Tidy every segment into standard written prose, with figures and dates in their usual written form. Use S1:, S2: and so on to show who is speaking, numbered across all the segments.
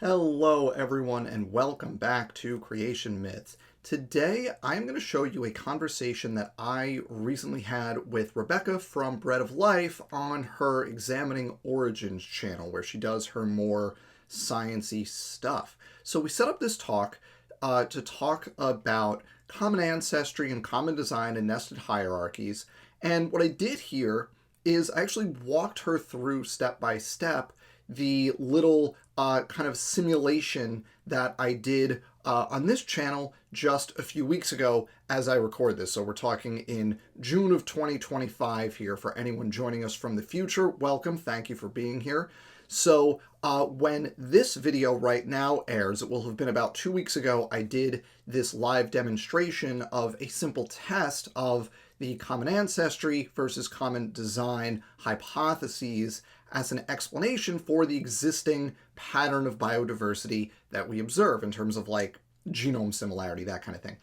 S1: Hello, everyone, and welcome back to Creation Myths. Today, I'm going to show you a conversation that I recently had with Rebecca from Bread of Life on her Examining Origins channel, where she does her more science-y stuff. So we set up this talk to talk about common ancestry and common design and nested hierarchies. And what I did here is I actually walked her through step by step the little kind of simulation that I did on this channel just a few weeks ago as I record this. So we're talking in June of 2025 here. For anyone joining us from the future, welcome. Thank you for being here. So when this video right now airs, it will have been about 2 weeks ago, I did this live demonstration of a simple test of the common ancestry versus common design hypotheses as an explanation for the existing pattern of biodiversity that we observe in terms of like genome similarity, that kind of thing.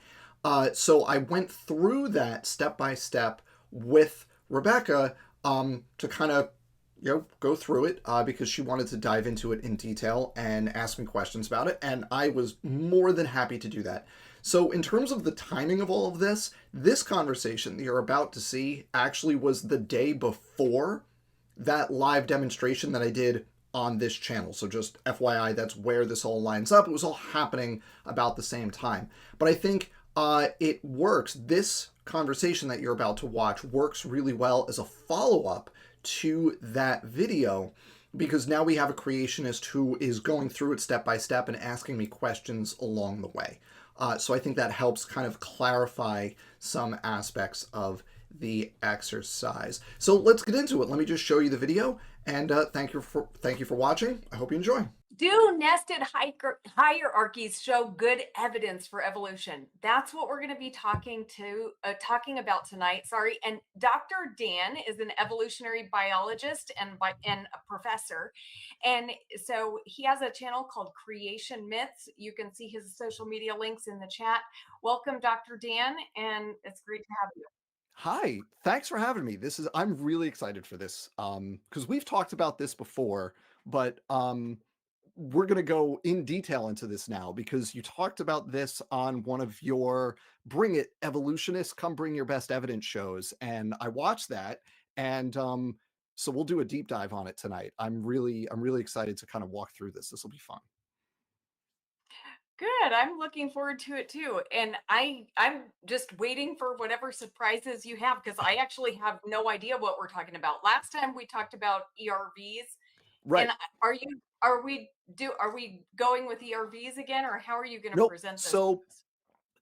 S1: So I went through that step by step with Rebecca to kind of go through it because she wanted to dive into it in detail and ask me questions about it, and I was more than happy to do that. So in terms of the timing of all of this conversation that you're about to see actually was the day before that live demonstration that I did on this channel. So just FYI, that's where this all lines up. It was all happening about the same time. But I think it works. This conversation that you're about to watch works really well as a follow-up to that video, because now we have a creationist who is going through it step by step and asking me questions along the way. So I think that helps kind of clarify some aspects of the exercise. So let's get into it. Let me just show you the video, and thank you for watching. I hope you enjoy.
S2: Do nested hierarchies show good evidence for evolution? That's what we're going to be talking about tonight. Sorry, and Dr. Dan is an evolutionary biologist and a professor, and so he has a channel called Creation Myths. You can see his social media links in the chat. Welcome, Dr. Dan, and it's great to have you.
S1: Hi, thanks for having me. I'm really excited for this because we've talked about this before, but we're going to go in detail into this now because you talked about this on one of your Bring It Evolutionists Come Bring Your Best Evidence shows, and I watched that, and so we'll do a deep dive on it tonight. I'm really excited to kind of walk through this. This will be fun.
S2: Good. I'm looking forward to it too. And I'm just waiting for whatever surprises you have because I actually have no idea what we're talking about. Last time we talked about ERVs, and
S1: Right.
S2: are we going with ERVs again, or how are you going to
S1: Nope.
S2: present this to
S1: So
S2: us?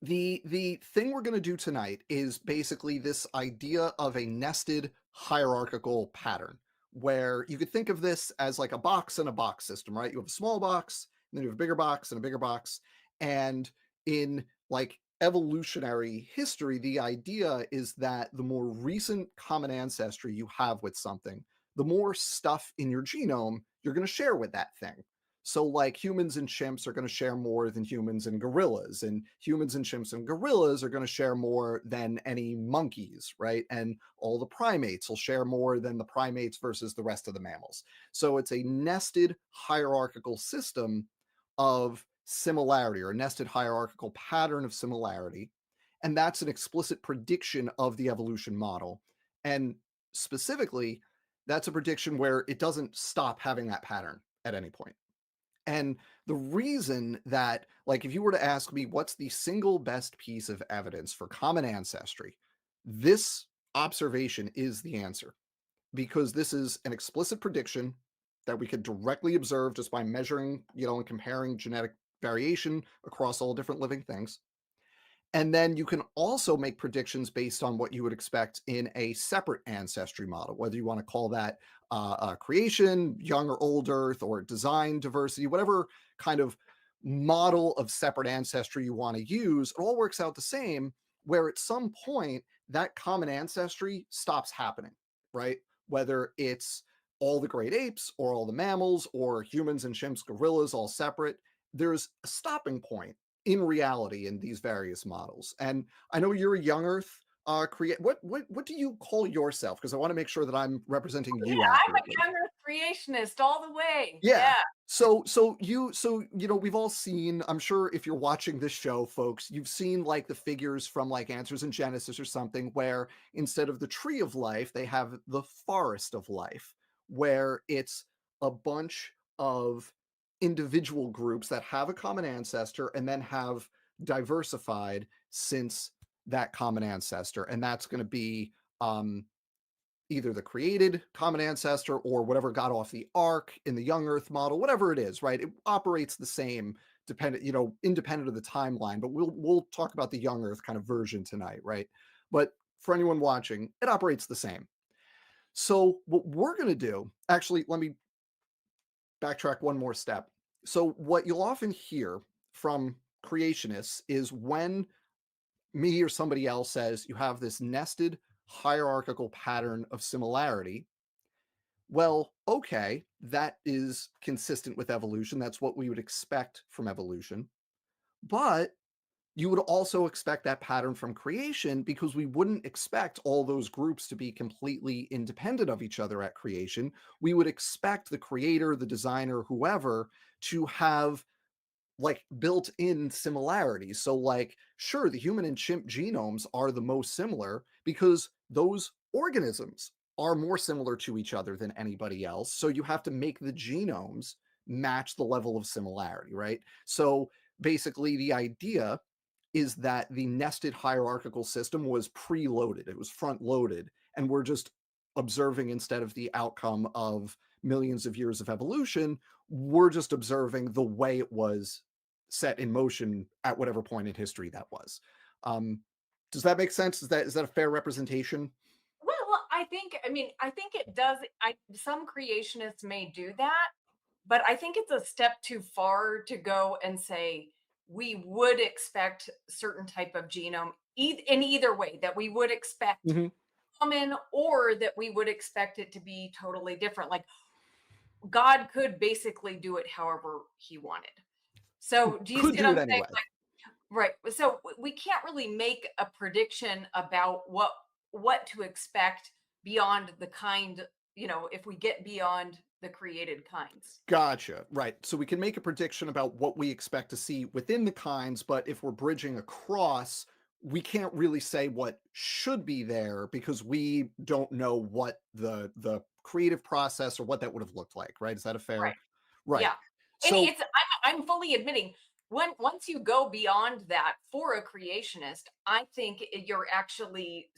S1: the thing we're going to do tonight is basically this idea of a nested hierarchical pattern, where you could think of this as like a box and a box system, right? You have a small box, and then you have a bigger box and a bigger box. And in like evolutionary history, the idea is that the more recent common ancestry you have with something, the more stuff in your genome you're going to share with that thing. So, like, humans and chimps are going to share more than humans and gorillas, and humans and chimps and gorillas are going to share more than any monkeys, right? And all the primates will share more than the primates versus the rest of the mammals. So, it's a nested hierarchical system of similarity, or a nested hierarchical pattern of similarity. And that's an explicit prediction of the evolution model. And specifically, that's a prediction where it doesn't stop having that pattern at any point. And the reason that, like, if you were to ask me what's the single best piece of evidence for common ancestry, this observation is the answer, because this is an explicit prediction that we could directly observe just by measuring, and comparing genetic variation across all different living things. And then you can also make predictions based on what you would expect in a separate ancestry model, whether you want to call that creation, young or old Earth, or design diversity, whatever kind of model of separate ancestry you want to use. It all works out the same, where at some point that common ancestry stops happening, right? Whether it's all the great apes or all the mammals or humans and chimps, gorillas, all separate, there's a stopping point in reality in these various models. And I know you're a young Earth create what do you call yourself? Because I want to make sure that I'm representing
S2: Yeah,
S1: you
S2: I'm
S1: accurately.
S2: a younger creationist all the way.
S1: Yeah.
S2: Yeah.
S1: So we've all seen, I'm sure if you're watching this show, folks, you've seen like the figures from like Answers in Genesis or something where instead of the tree of life, they have the forest of life, where it's a bunch of individual groups that have a common ancestor and then have diversified since that common ancestor. And that's going to be um either the created common ancestor or whatever got off the ark in the young earth model, whatever it is, right? It operates the same, independent of the timeline, but we'll talk about the young earth kind of version tonight, right? But for anyone watching, it operates the same. So what we're going to do, actually, let me backtrack one more step. So what you'll often hear from creationists is when me or somebody else says you have this nested hierarchical pattern of similarity. Well, okay, that is consistent with evolution. That's what we would expect from evolution. But you would also expect that pattern from creation because we wouldn't expect all those groups to be completely independent of each other at creation. We would expect the creator, the designer, whoever to have like built-in similarities. So like, sure, the human and chimp genomes are the most similar because those organisms are more similar to each other than anybody else. So you have to make the genomes match the level of similarity, right? So basically the idea is that the nested hierarchical system was preloaded, it was front loaded, and we're just observing instead of the outcome of millions of years of evolution, we're just observing the way it was set in motion at whatever point in history that was. Um, does that make sense? Is that a fair representation?
S2: Well, I think it does. Some creationists may do that, but I think it's a step too far to go and say we would expect certain type of genome in either way, that we would expect
S1: Mhm.
S2: common or that we would expect it to be totally different. Like God could basically do it however he wanted. So do you see
S1: Could
S2: what
S1: do it
S2: I'm saying?
S1: anyway.
S2: Right. So we can't really make a prediction about what to expect beyond the kind, if we get beyond the created kinds.
S1: Gotcha. Right. So we can make a prediction about what we expect to see within the kinds, but if we're bridging across, we can't really say what should be there because we don't know what the creative process or what that would have looked like, right? Is that a
S2: Right.
S1: fair? Right.
S2: Yeah. And
S1: So
S2: I'm fully admitting once you go beyond that for a creationist, I think you're actually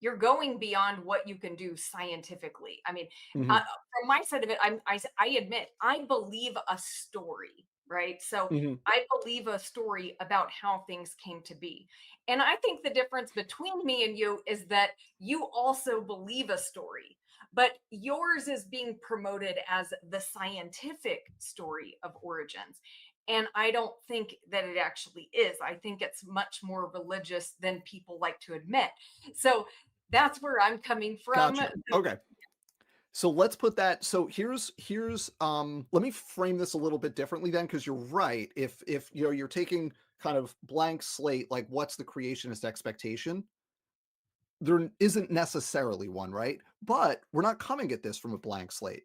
S2: you're going beyond what you can do scientifically. I mean,
S1: mhm,
S2: from my side of it, I admit I believe a story, right? So
S1: mhm.
S2: I believe a story about how things came to be. And I think the difference between me and you is that you also believe a story, but yours is being promoted as the scientific story of origins. And I don't think that it actually is. I think it's much more religious than people like to admit. So that's where I'm coming from.
S1: Gotcha. Okay. So let's put that. So here's let me frame this a little bit differently then, because you're right. If you're taking kind of blank slate, like what's the creationist expectation? There isn't necessarily one, right? But we're not coming at this from a blank slate.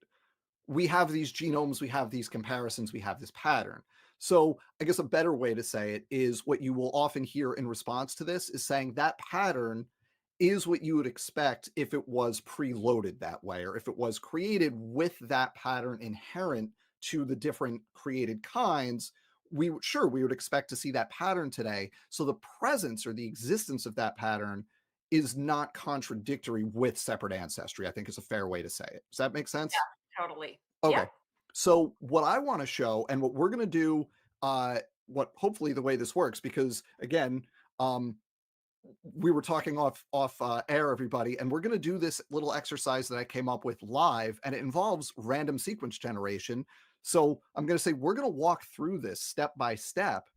S1: We have these genomes, we have these comparisons, we have this pattern. So I guess a better way to say it is what you will often hear in response to this is saying that pattern is what you would expect if it was preloaded that way, or if it was created with that pattern inherent to the different created kinds. We would expect to see that pattern today. So the presence or the existence of that pattern is not contradictory with separate ancestry, I think is a fair way to say it. Does that make sense?
S2: Totally. Yeah.
S1: Okay. So what I want to show and what we're going to do, what hopefully the way this works, because again, um, we were talking off air, everybody, and we're going to do this little exercise that I came up with live, and it involves random sequence generation. So I'm going to say we're going to walk through this step by step,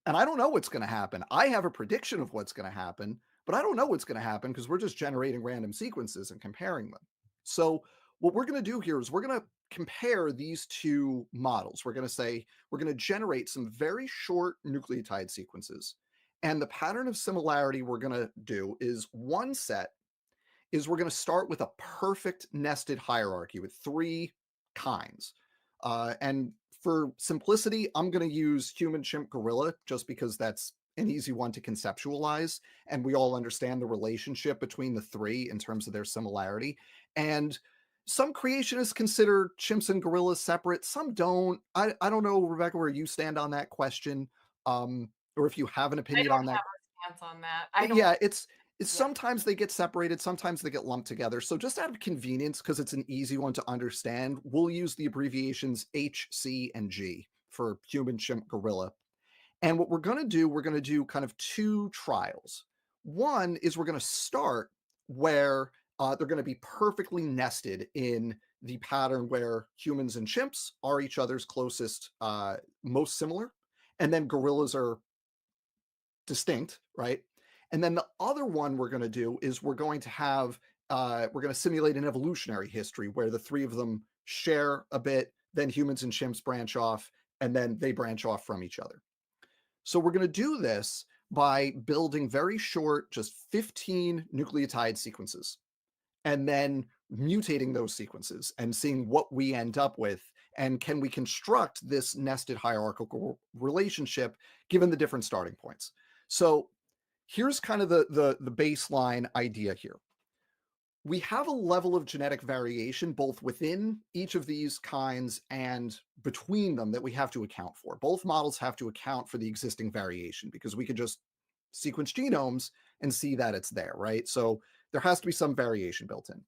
S1: and I don't know what's going to happen. I have a prediction of what's going to happen, but I don't know what's going to happen because we're just generating random sequences and comparing them. So, what we're going to do here is we're going to compare these two models. We're going to say we're going to generate some very short nucleotide sequences. And the pattern of similarity we're going to do is one set is we're going to start with a perfect nested hierarchy with three kinds. And for simplicity, I'm going to use human, chimp, gorilla just because that's an easy one to conceptualize. And we all understand the relationship between the three in terms of their similarity. And some creationists consider chimps and gorillas separate. Some don't. I don't know, Rebecca, where you stand on that question, or if you have an
S2: I
S1: opinion
S2: don't
S1: on that.
S2: have a stance on that. I don't.
S1: Yeah, it's
S2: Yeah,
S1: sometimes they get separated, sometimes they get lumped together. So just out of convenience, because it's an easy one to understand, we'll use the abbreviations H, C, and G for human, chimp, gorilla. And what we're going to do, we're going to do kind of two trials. One is we're going to start where they're going to be perfectly nested in the pattern where humans and chimps are each other's closest, most similar, and then gorillas are distinct, right? And then the other one we're going to do is we're going to have we're going to simulate an evolutionary history where the three of them share a bit, then humans and chimps branch off, and then they branch off from each other. So we're going to do this by building very short, just 15 nucleotide sequences, and then mutating those sequences and seeing what we end up with. And can we construct this nested hierarchical relationship given the different starting points? So here's kind of the baseline idea here. We have a level of genetic variation both within each of these kinds and between them that we have to account for. Both models have to account for the existing variation because we could just sequence genomes and see that it's there, right? So there has to be some variation built in.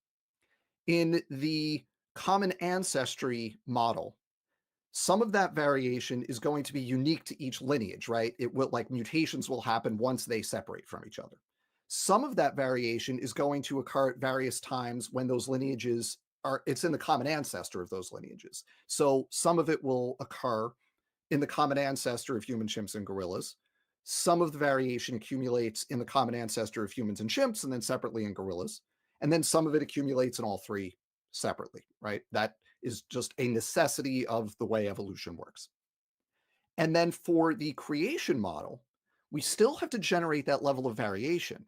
S1: In the common ancestry model, some of that variation is going to be unique to each lineage, right? It will, like, mutations will happen once they separate from each other. Some of that variation is going to occur at various times when those lineages are, it's in the common ancestor of those lineages. So some of it will occur in the common ancestor of human, chimps, and gorillas. Some of the variation accumulates in the common ancestor of humans and chimps, and then separately in gorillas. And then some of it accumulates in all three separately, right? That is just a necessity of the way evolution works. And then for the creation model, we still have to generate that level of variation,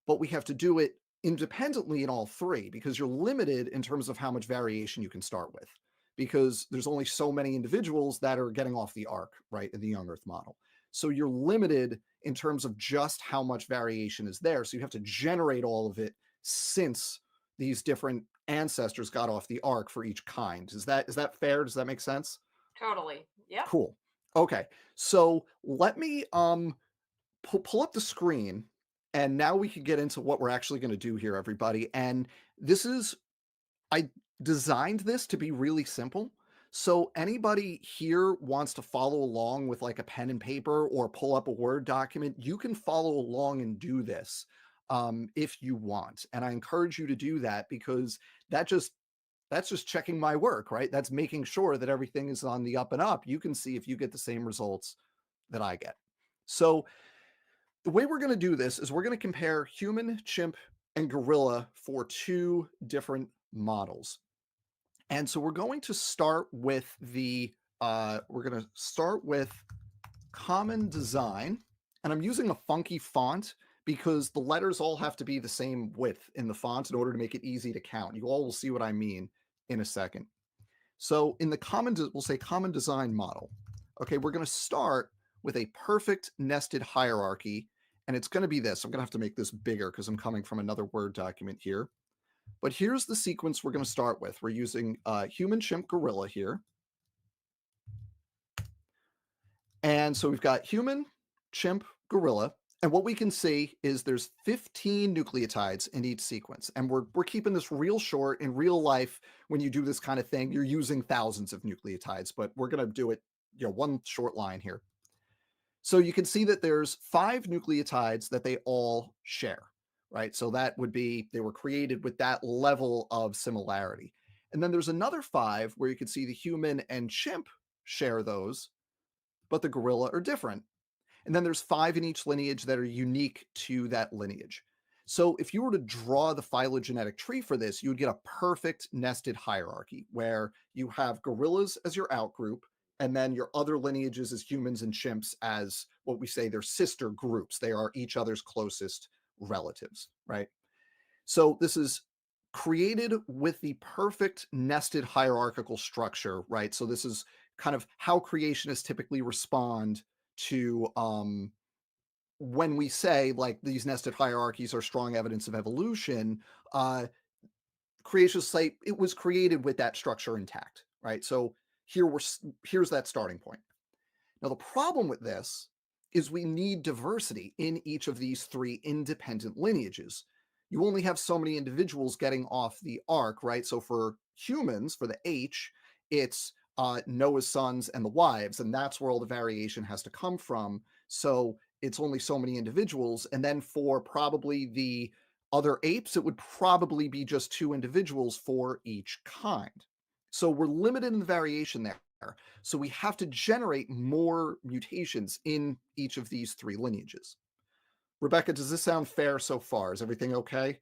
S1: but we have to do it independently in all three because you're limited in terms of how much variation you can start with because there's only so many individuals that are getting off the ark, right, in the young earth model. So you're limited in terms of just how much variation is there. So you have to generate all of it since these different ancestors got off the ark for each kind. Is that fair? Does that make sense?
S2: totally. Yep.
S1: Cool. Okay. So let me pull up the screen, and now we can get into what we're actually going to do here, everybody. And this is, I designed this to be really simple. So anybody here wants to follow along with like a pen and paper or pull up a Word document, you can follow along and do this if you want. And I encourage you to do that because that just that's just checking my work, right? That's making sure that everything is on the up and up. You can see if you get the same results that I get. So the way we're going to do this is we're going to compare human, chimp, and gorilla for two different models. And so we're going to start with common design. And I'm using a funky font because the letters all have to be the same width in the font in order to make it easy to count. You all will see what I mean in a second. So in the we'll say common design model. Okay, we're going to start with a perfect nested hierarchy. And it's going to be this. I'm going to have to make this bigger because I'm coming from another Word document here. But here's the sequence we're going to start with. We're using human, chimp, gorilla here. And so we've got human, chimp, gorilla. And what we can see is there's 15 nucleotides in each sequence. And we're keeping this real short. In real life, when you do this kind of thing, you're using thousands of nucleotides, but we're going to do it, one short line here. So you can see that there's 5 nucleotides that they all share, right? So that would be, they were created with that level of similarity. And then there's another 5 where you can see the human and chimp share those, but the gorilla are different. And then there's 5 in each lineage that are unique to that lineage. So if you were to draw the phylogenetic tree for this, you would get a perfect nested hierarchy where you have gorillas as your outgroup, And then your other lineages is humans and chimps as what we say they're sister groups. They are each other's closest relatives, right? So this is created with the perfect nested hierarchical structure, right? So this is kind of how creationists typically respond to when we say like these nested hierarchies are strong evidence of evolution. Creationists say it was created with that structure intact, right? So here's that starting point. Now, the problem with this is we need diversity in each of these three independent lineages. You only have so many individuals getting off the ark, right? So for humans, for the H, it's Noah's sons and the wives, and that's where all the variation has to come from. So it's only so many individuals. And then for probably the other apes, it would probably be just two individuals for each kind. So we're limited in the variation there. So we have to generate more mutations in each of these three lineages. Rebecca, does this sound fair so far? Is everything okay?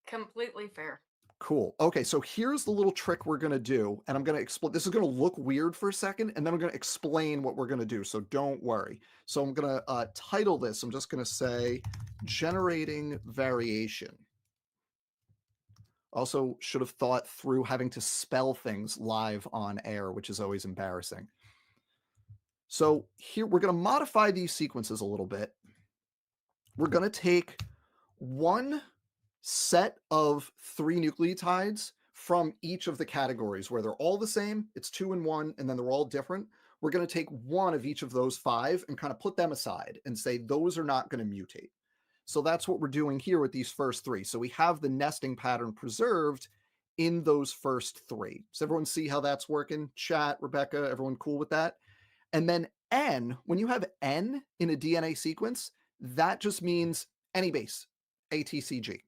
S2: Completely fair.
S1: Cool. Okay, so here's the little trick we're going to do, and I'm going to explain. This is going to look weird for a second, and then I'm going to explain what we're going to do, so don't worry. So I'm going to title this, I'm just going to say generating variation. Also, should have thought through having to spell things live on air, which is always embarrassing. So here we're going to modify these sequences a little bit. We're going to take one set of three nucleotides from each of the categories where they're all the same, it's 2 and 1, and then they're all different. We're going to take one of each of those 5 and kind of put them aside and say those are not going to mutate. So that's what we're doing here with these first 3. So we have the nesting pattern preserved in those first 3. Does everyone see how that's working? Chat, Rebecca, everyone cool with that? And then N, when you have N in a DNA sequence, that just means any base, ATCG.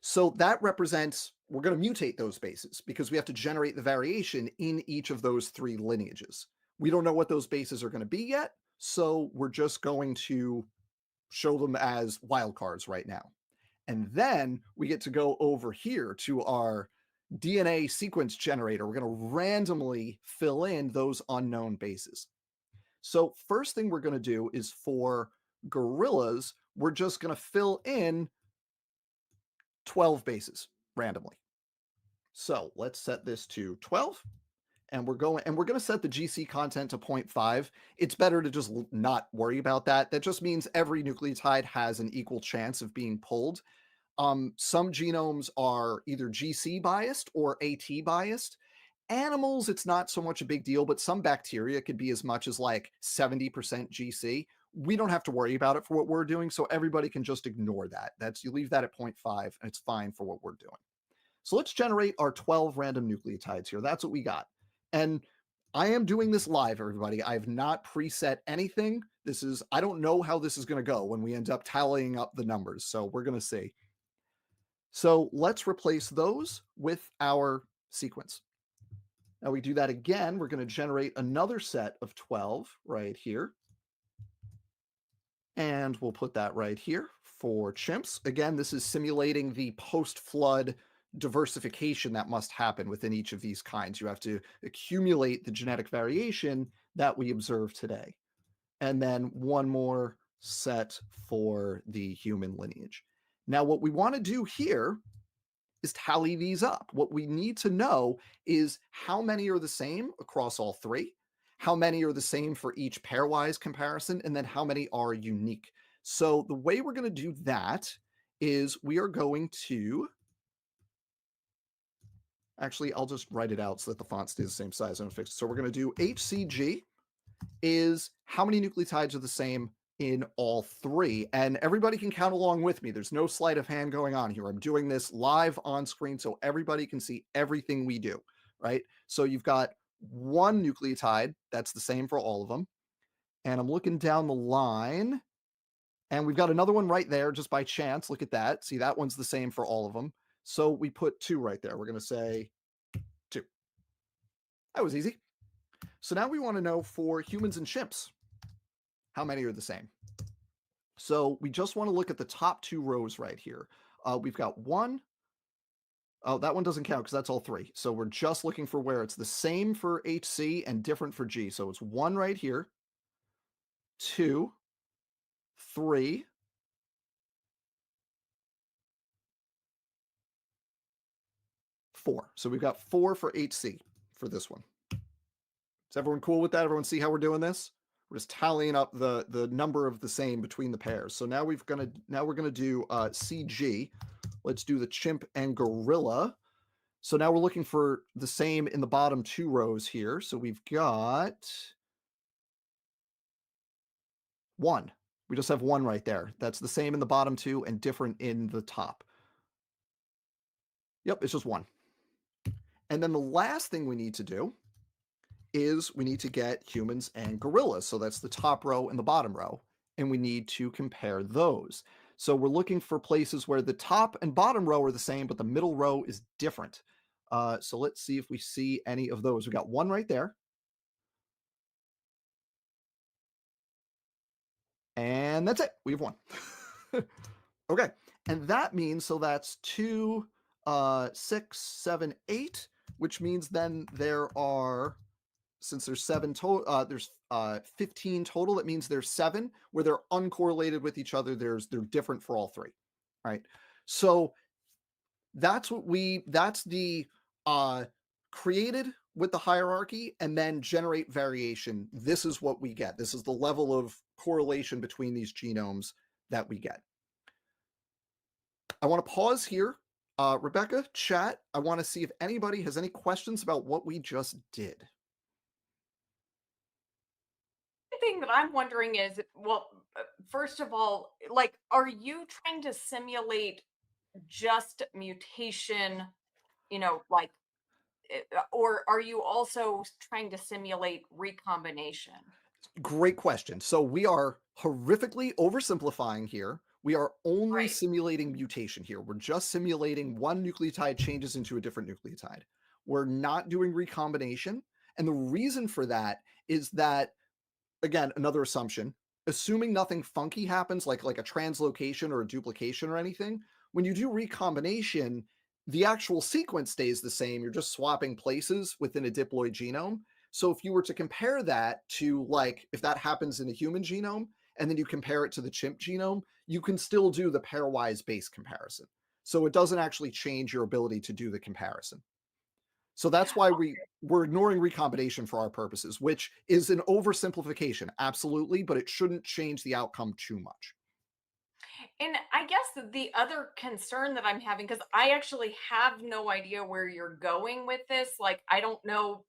S1: So that represents, we're going to mutate those bases because we have to generate the variation in each of those 3 lineages. We don't know what those bases are going to be yet, so we're just going to show them as wildcards right now. And then we get to go over here to our DNA sequence generator. We're going to randomly fill in those unknown bases. So first thing we're going to do is for gorillas, we're just going to fill in 12 bases randomly. So let's set this to 12. And we're going to set the GC content to 0.5. It's better to just not worry about that. That just means every nucleotide has an equal chance of being pulled. Some genomes are either GC biased or AT biased. Animals, it's not so much a big deal, but some bacteria could be as much as like 70% GC. We don't have to worry about it for what we're doing, so everybody can just ignore that. You leave that at 0.5, and it's fine for what we're doing. So let's generate our 12 random nucleotides here. That's what we got. And I am doing this live, everybody. I have not preset anything. I don't know how this is going to go when we end up tallying up the numbers. So we're going to see. So let's replace those with our sequence. Now we do that again. We're going to generate another set of 12 right here. And we'll put that right here for chimps. Again, this is simulating the post-flood diversification that must happen within each of these kinds. You have to accumulate the genetic variation that we observe today. And then one more set for the human lineage. Now, what we want to do here is tally these up. What we need to know is how many are the same across all 3, how many are the same for each pairwise comparison, and then how many are unique. So the way we're going to do that is we are going to, actually, I'll just write it out so that the font stays the same size. I'm fixed. So we're going to do HCG is how many nucleotides are the same in all 3. And everybody can count along with me. There's no sleight of hand going on here. I'm doing this live on screen so everybody can see everything we do, right? So you've got 1 nucleotide. That's the same for all of them. And I'm looking down the line, and we've got another one right there just by chance. Look at that. See, that one's the same for all of them. So we put 2 right there. We're going to say 2. That was easy. So now we want to know for humans and chimps, how many are the same? So we just want to look at the top 2 rows right here. We've got 1, Oh, that one doesn't count because that's all three. So we're just looking for where it's the same for HC and different for G. So it's 1 right here, 2, 3, 4. So we've got 4 for HC for this one. Is everyone cool with that? Everyone see how we're doing this? We're just tallying up the number of the same between the pairs. So now we're gonna do CG. Let's do the chimp and gorilla. So now we're looking for the same in the bottom 2 rows here. So we've got 1. We just have 1 right there. That's the same in the bottom 2 and different in the top. Yep, it's just 1. And then the last thing we need to do is we need to get humans and gorillas. So that's the top row and the bottom row. And we need to compare those. So we're looking for places where the top and bottom row are the same, but the middle row is different. So let's see if we see any of those. We got 1 right there. And that's it. We have 1. Okay. And that means, so that's 2, 6, 7, 8, which means then there are, since there's 7 total, there's 15 total. That means there's 7 where they're uncorrelated with each other. They're different for all 3. Right. So that's the created with the hierarchy and then generate variation. This is what we get. This is the level of correlation between these genomes that we get. I want to pause here. Rebecca, chat, I want to see if anybody has any questions about what we just did.
S2: The thing that I'm wondering is, well, first of all, like, are you trying to simulate just mutation, like, or are you also trying to simulate recombination?
S1: Great question. So we are horrifically oversimplifying here. We are only
S2: Right.
S1: simulating mutation here. We're just simulating one nucleotide changes into a different nucleotide. We're not doing recombination. And the reason for that is that, again, another assumption, assuming nothing funky happens like a translocation or a duplication or anything, when you do recombination, the actual sequence stays the same. You're just swapping places within a diploid genome. So if you were to compare that to, like, if that happens in a human genome and then you compare it to the chimp genome, you can still do the pairwise base comparison. So it doesn't actually change your ability to do the comparison. So that's why we're ignoring recombination for our purposes, which is an oversimplification, absolutely, but it shouldn't change the outcome too much.
S2: And I guess the other concern that I'm having, because I actually have no idea where you're going with this. Like, I don't know,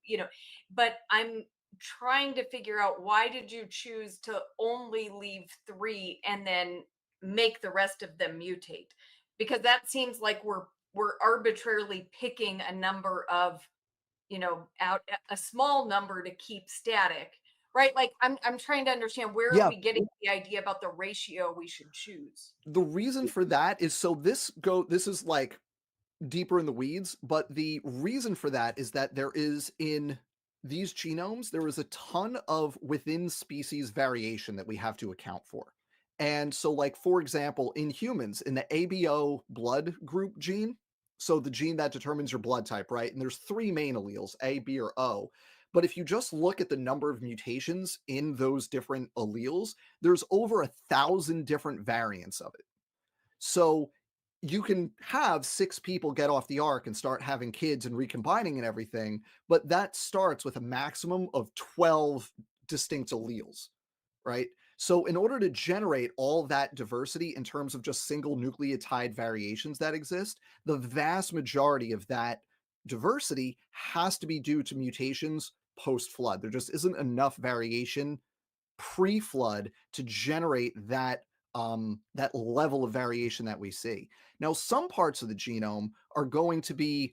S2: but I'm trying to figure out, why did you choose to only leave 3 and then make the rest of them mutate? Because that seems like we're arbitrarily picking a number of, out a small number to keep static. Right? Like, I'm trying to understand, where are
S1: Yeah,
S2: we getting the idea about the ratio we should choose?
S1: the reason for that is, so this is like deeper in the weeds, but the reason for that is that there is, in these genomes, there is a ton of within species variation that we have to account for. And so, like, for example, in humans, in the ABO blood group gene, so the gene that determines your blood type, right? And there's 3 main alleles, A, B, or O. But if you just look at the number of mutations in those different alleles, there's over 1,000 different variants of it. So you can have 6 people get off the ark and start having kids and recombining and everything, but that starts with a maximum of 12 distinct alleles, right? So in order to generate all that diversity in terms of just single nucleotide variations that exist, the vast majority of that diversity has to be due to mutations post flood. There just isn't enough variation pre-flood to generate that level of variation that we see. Now, some parts of the genome are going to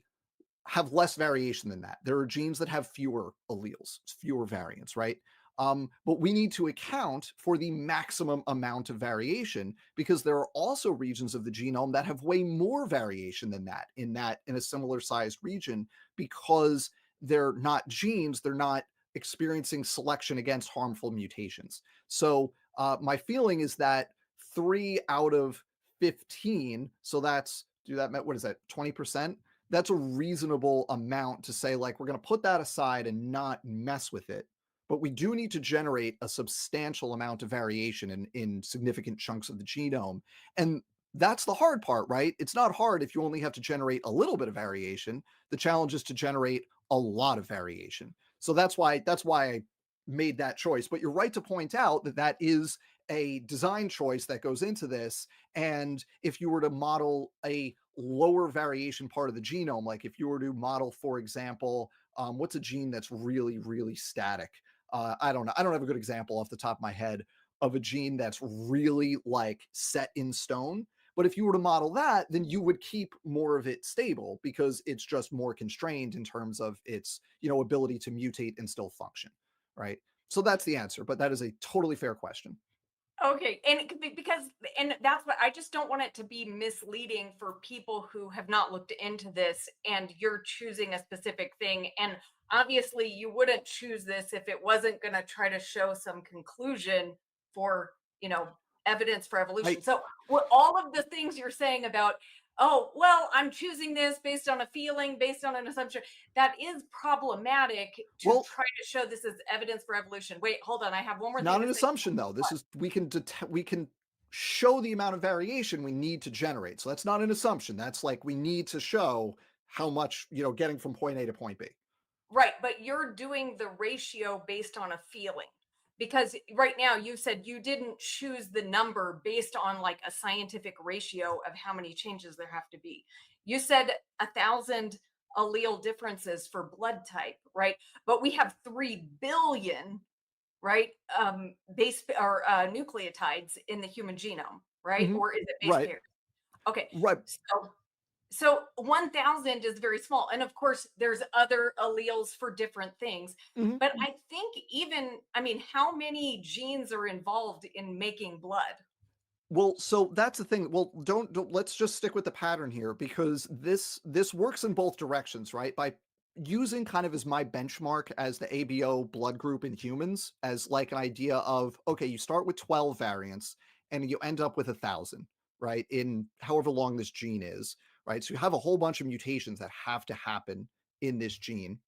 S1: have less variation than that. There are genes that have fewer alleles, fewer variants, right? But we need to account for the maximum amount of variation, because there are also regions of the genome that have way more variation than that in a similar sized region, because they're not genes, they're not experiencing selection against harmful mutations. So my feeling is that 3 out of 15, so that's, what is that, 20%? that's a reasonable amount to say, like, we're going to put that aside and not mess with it. But we do need to generate a substantial amount of variation in significant chunks of the genome. And that's the hard part, right? It's not hard if you only have to generate a little bit of variation. The challenge is to generate a lot of variation. So that's why I made that choice. But you're right to point out that that is a design choice that goes into this. And if you were to model a lower variation part of the genome, like if you were to model, for example, what's a gene that's really, really static? I don't know. I don't have a good example off the top of my head of a gene that's really like set in stone. But if you were to model that, then you would keep more of it stable because it's just more constrained in terms of its, ability to mutate and still function, right? So that's the answer, but that is a totally fair question.
S2: Okay, and it could be because, and that's what I just don't want it to be misleading for people who have not looked into this and you're choosing a specific thing. And obviously, you wouldn't choose this if it wasn't going to try to show some conclusion for, you know, evidence for evolution.
S1: I
S2: So, what all of the things you're saying about, oh, well, I'm choosing this based on a feeling, based on an assumption, that is problematic to
S1: well,
S2: try to show this as evidence for evolution. Wait, hold on. I have one
S1: it's
S2: more thing
S1: not
S2: to
S1: an
S2: say.
S1: assumption though. This is we can show the amount of variation we need to generate. So that's not an assumption. That's like we need to show how much, getting from point A to point B.
S2: Right, but you're doing the ratio based on a feeling. Because right now you said you didn't choose the number based on like a scientific ratio of how many changes there have to be. You said 1,000 allele differences for blood type, right? But we have 3 billion, right? Base or nucleotides in the human genome, right?
S1: Mhm.
S2: Or is it base
S1: Right.
S2: pairs? Okay.
S1: Right.
S2: So 1,000 is very small. And of course, there's other alleles for different things.
S1: Mhm.
S2: But I think even, I mean, how many genes are involved in making blood?
S1: Well, so that's the thing. Well, don't let's just stick with the pattern here because this works in both directions, right? By using kind of as my benchmark as the ABO blood group in humans as like an idea of okay, you start with 12 variants and you end up with 1,000, right? In however long this gene is, right? So you have a whole bunch of mutations that have to happen in this gene.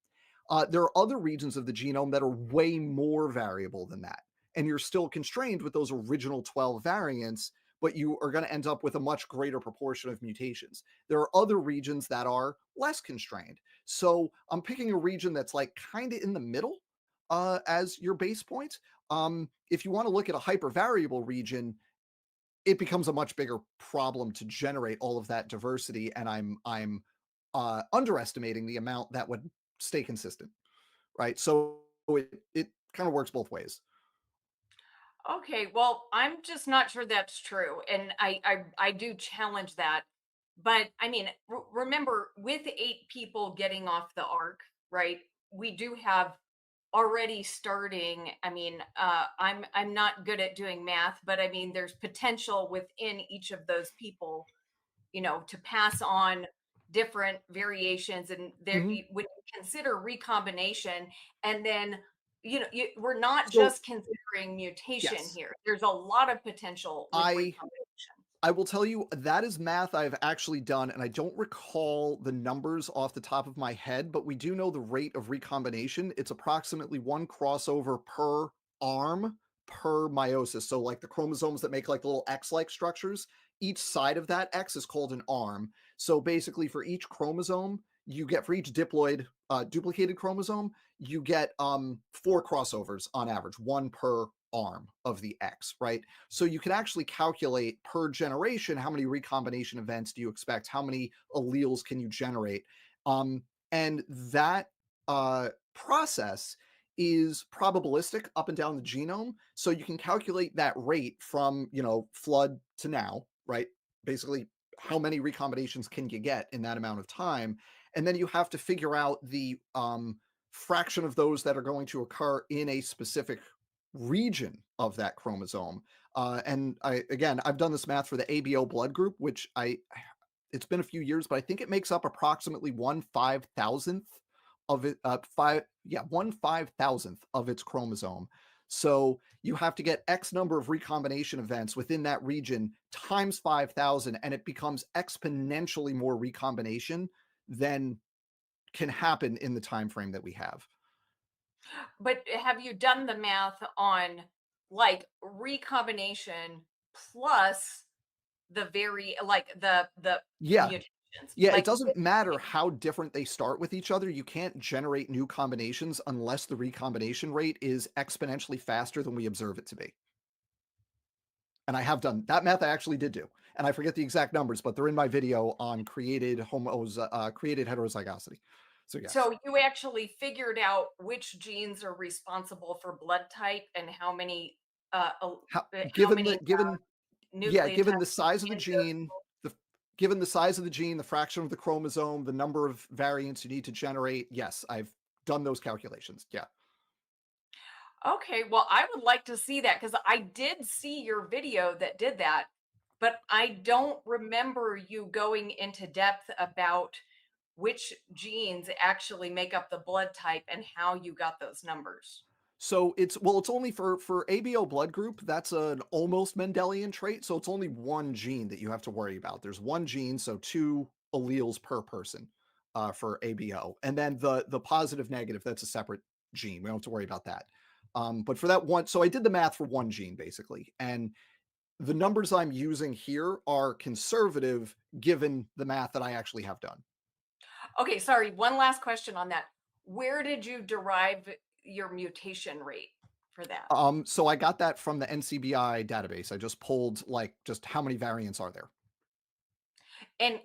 S1: There are other regions of the genome that are way more variable than that. And you're still constrained with those original 12 variants, but you are going to end up with a much greater proportion of mutations. There are other regions that are less constrained. So I'm picking a region that's like kind of in the middle as your base point. If you want to look at a hypervariable region, it becomes a much bigger problem to generate all of that diversity. And I'm underestimating the amount that would stay consistent, right? So it kind of works both ways.
S2: Okay, well, I'm just not sure that's true. And I do challenge that. But I mean, remember, with 8 people getting off the ark, right? We do have already starting. I mean, I'm not good at doing math, but I mean there's potential within each of those people, to pass on different variations. And there,
S1: Mhm.
S2: when you consider recombination, and then we're not
S1: So
S2: just considering mutation
S1: yes,
S2: here. There's a lot of potential with
S1: I
S2: recombination.
S1: I will tell you that is math I've actually done, and I don't recall the numbers off the top of my head, but we do know the rate of recombination. It's approximately one crossover per arm per meiosis. So, like the chromosomes that make like little X-like structures, each side of that X is called an arm. So basically, for each chromosome, you get for each diploid duplicated chromosome, you get 4 crossovers on average, one per arm of the X, right? So you can actually calculate per generation how many recombination events do you expect, how many alleles can you generate, and that process is probabilistic up and down the genome. So you can calculate that rate from flood to now, right? Basically, how many recombinations can you get in that amount of time, and then you have to figure out the fraction of those that are going to occur in a specific region of that chromosome. And I've done this math for the ABO blood group, which it's been a few years, but I think it makes up approximately 1/5000th of it, 1/5000th of its chromosome. So you have to get X number of recombination events within that region times 5,000, and it becomes exponentially more recombination then can happen in the time frame that we have.
S2: But have you done the math on like recombination plus the very like the
S1: Yeah.
S2: mutations?
S1: Yeah, it
S2: Like
S1: doesn't matter how different they start with each other. You can't generate new combinations unless the recombination rate is exponentially faster than we observe it to be. And I have done that math. I actually did do, and I forget the exact numbers, but they're in my video on created heterozygosity. So yes,
S2: so you actually figured out which genes are responsible for blood type and
S1: how,
S2: how
S1: given
S2: many
S1: the given yeah,
S2: nucleotides
S1: given the size of the
S2: in those.
S1: gene, the given the size of the gene, the fraction of the chromosome, the number of variants you need to generate, yes, I've done those calculations. Yeah.
S2: Okay, well, I would like to see that because I did see your video that did that, but I don't remember you going into depth about which genes actually make up the blood type and how you got those numbers.
S1: So it's only for ABO blood group, that's an almost Mendelian trait, so it's only one gene that you have to worry about. There's one gene, so two alleles per person for ABO. And then the positive negative, that's a separate gene. We don't have to worry about that. But for that one, so I did the math for one gene basically. And the numbers I'm using here are conservative given the math that I actually have done.
S2: Okay, sorry, one last question on that. Where did you derive your mutation rate for that?
S1: So I got that from the NCBI database. I just pulled like just how many variants are there.
S2: And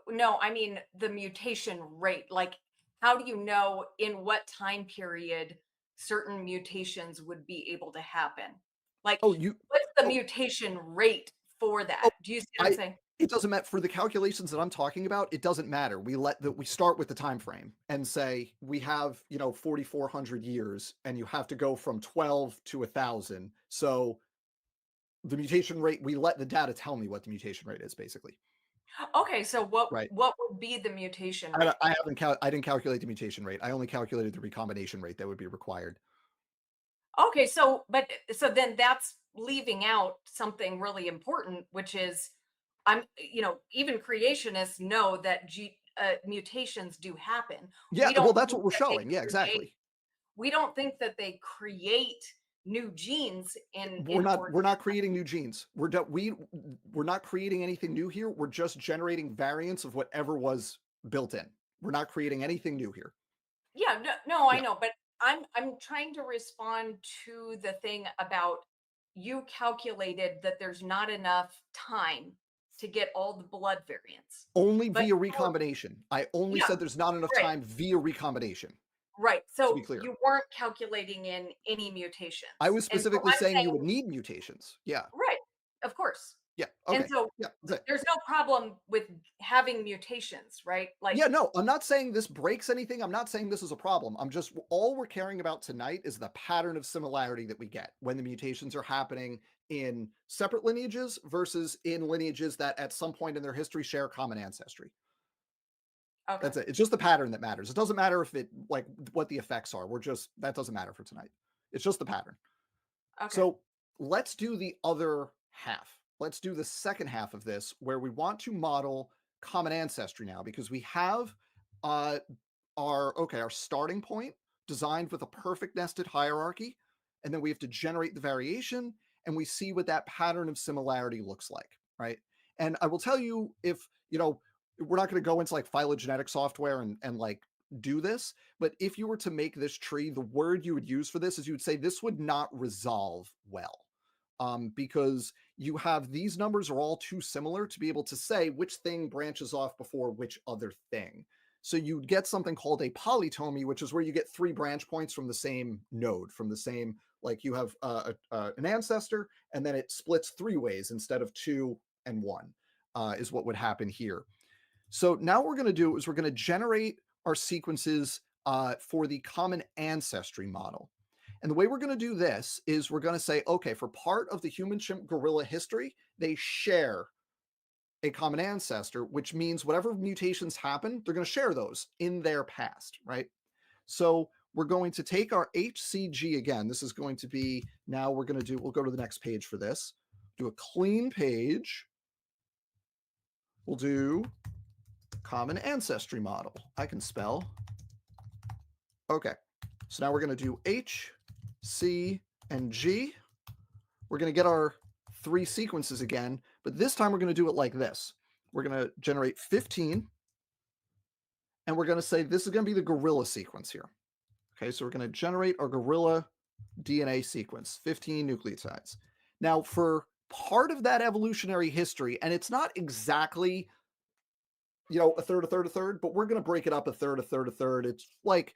S2: no, I mean the mutation rate. Like, how do you know in what time period certain mutations would be able to happen? Like,
S1: Oh, you
S2: what's the
S1: oh,
S2: mutation rate for
S1: oh,
S2: that? Do you see what I'm
S1: I
S2: saying?
S1: it doesn't matter for the calculations that I'm talking about, it doesn't matter. We start with the time frame and say we have, 4,400 years and you have to go from 12 to 1,000. So the mutation rate, we let the data tell me what the mutation rate is basically.
S2: Okay, so what
S1: Right.
S2: what would be the mutation rate?
S1: I didn't calculate the mutation rate. I only calculated the recombination rate that would be required.
S2: Okay, so then that's leaving out something really important, which is even creationists know that mutations do happen.
S1: Yeah,
S2: We
S1: well,
S2: don't
S1: that's
S2: think
S1: what we're
S2: that they
S1: showing. Yeah,
S2: create
S1: exactly.
S2: we don't think that they create new genes
S1: We're
S2: in
S1: not we're not
S2: organisms.
S1: creating new genes. We're not creating anything new here. We're just generating variants of whatever was built in. We're not creating anything new here.
S2: Yeah, no, I
S1: Yeah.
S2: know, but I'm trying to respond to the thing about you calculated that there's not enough time to get all the blood variants.
S1: Only
S2: But
S1: via recombination. I only
S2: yeah,
S1: said there's not enough
S2: right,
S1: time via recombination,
S2: right.
S1: to be
S2: So
S1: clear.
S2: you weren't calculating in any
S1: I
S2: mutations.
S1: was
S2: And so
S1: specifically
S2: I'm
S1: saying you would
S2: saying,
S1: need mutations. Yeah.
S2: right, of course.
S1: Yeah.
S2: And
S1: Okay.
S2: so
S1: Yeah. That's it.
S2: there's no problem with having mutations, right? Like,
S1: Yeah, no, I'm not saying this breaks anything. I'm not saying this is a problem. I'm just all we're caring about tonight is the pattern of similarity that we get when the mutations are happening in separate lineages versus in lineages that at some point in their history share common ancestry.
S2: okay,
S1: That's it. It's just the pattern that matters. It doesn't matter if it like what the effects are. We're just that doesn't matter for tonight. It's just the pattern.
S2: okay.
S1: So let's do the other half. Let's do the second half of this where we want to model common ancestry now because we have uh, our starting point designed with a perfect nested hierarchy, and then we have to generate the variation and we see what that pattern of similarity looks like, right? And I will tell you if we're not going to go into like phylogenetic software and like do this, but if you were to make this tree, the word you would use for this is you would say this would not resolve well. Because you have these numbers are all too similar to be able to say which thing branches off before which other thing. So you'd get something called a polytomy, which is where you get three branch points from the same node, from the same, like you have an ancestor, and then it splits three ways instead of two and one, is what would happen here. So now what we're going to do is we're going to generate our sequences for the common ancestry model. And the way we're going to do this is we're going to say, okay, for part of the human chimp gorilla history, they share a common ancestor, which means whatever mutations happen, they're going to share those in their past, right? So we're going to take our HCG again. This is going to be, now we'll go to the next page for this. Do a clean page. We'll do common ancestry model. I can spell. Okay, so now we're going to do H, C, and G. We're going to get our 3 sequences again, but this time we're going to do it like this. We're going to generate 15, and we're going to say this is going to be the gorilla sequence here. Okay, so we're going to generate our gorilla DNA sequence, 15 nucleotides. Now, for part of that evolutionary history, and it's not exactly, a third, a third, a third, but we're going to break it up a third, a third, a third. It's like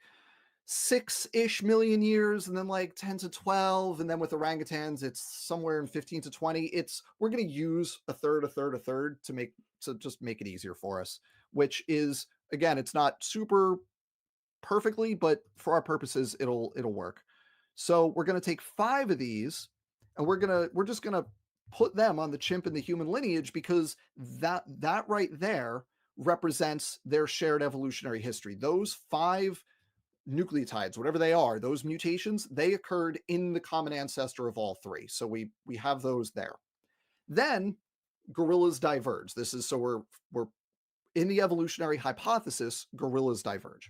S1: 6-ish million years, and then like 10 to 12, and then with orangutans, it's somewhere in 15 to 20. We're going to use a third, a third, a third to just make it easier for us, which is, again, it's not super perfectly, but for our purposes, it'll work. So we're going to take 5 of these, and we're just going to put them on the chimp and the human lineage, because that right there represents their shared evolutionary history. Those 5 nucleotides, whatever they are, those mutations, they occurred in the common ancestor of all 3. So we have those there. Then gorillas diverge. This is, so we're in the evolutionary hypothesis, gorillas diverge.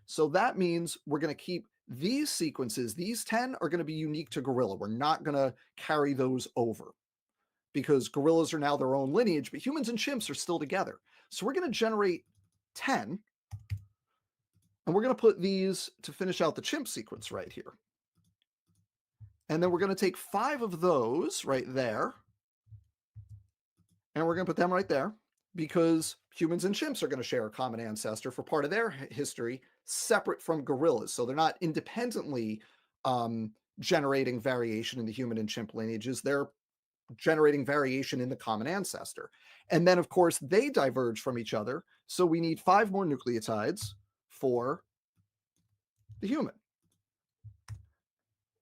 S1: So that means we're going to keep these sequences. These 10 are going to be unique to gorilla. We're not going to carry those over, because gorillas are now their own lineage, but humans and chimps are still together. So we're going to generate 10, and we're going to put these to finish out the chimp sequence right here. And then we're going to take 5 of those right there, and we're going to put them right there, because humans and chimps are going to share a common ancestor for part of their history, separate from gorillas. So they're not independently generating variation in the human and chimp lineages. They're generating variation in the common ancestor. And then, of course, they diverge from each other. So we need 5 more nucleotides for the human.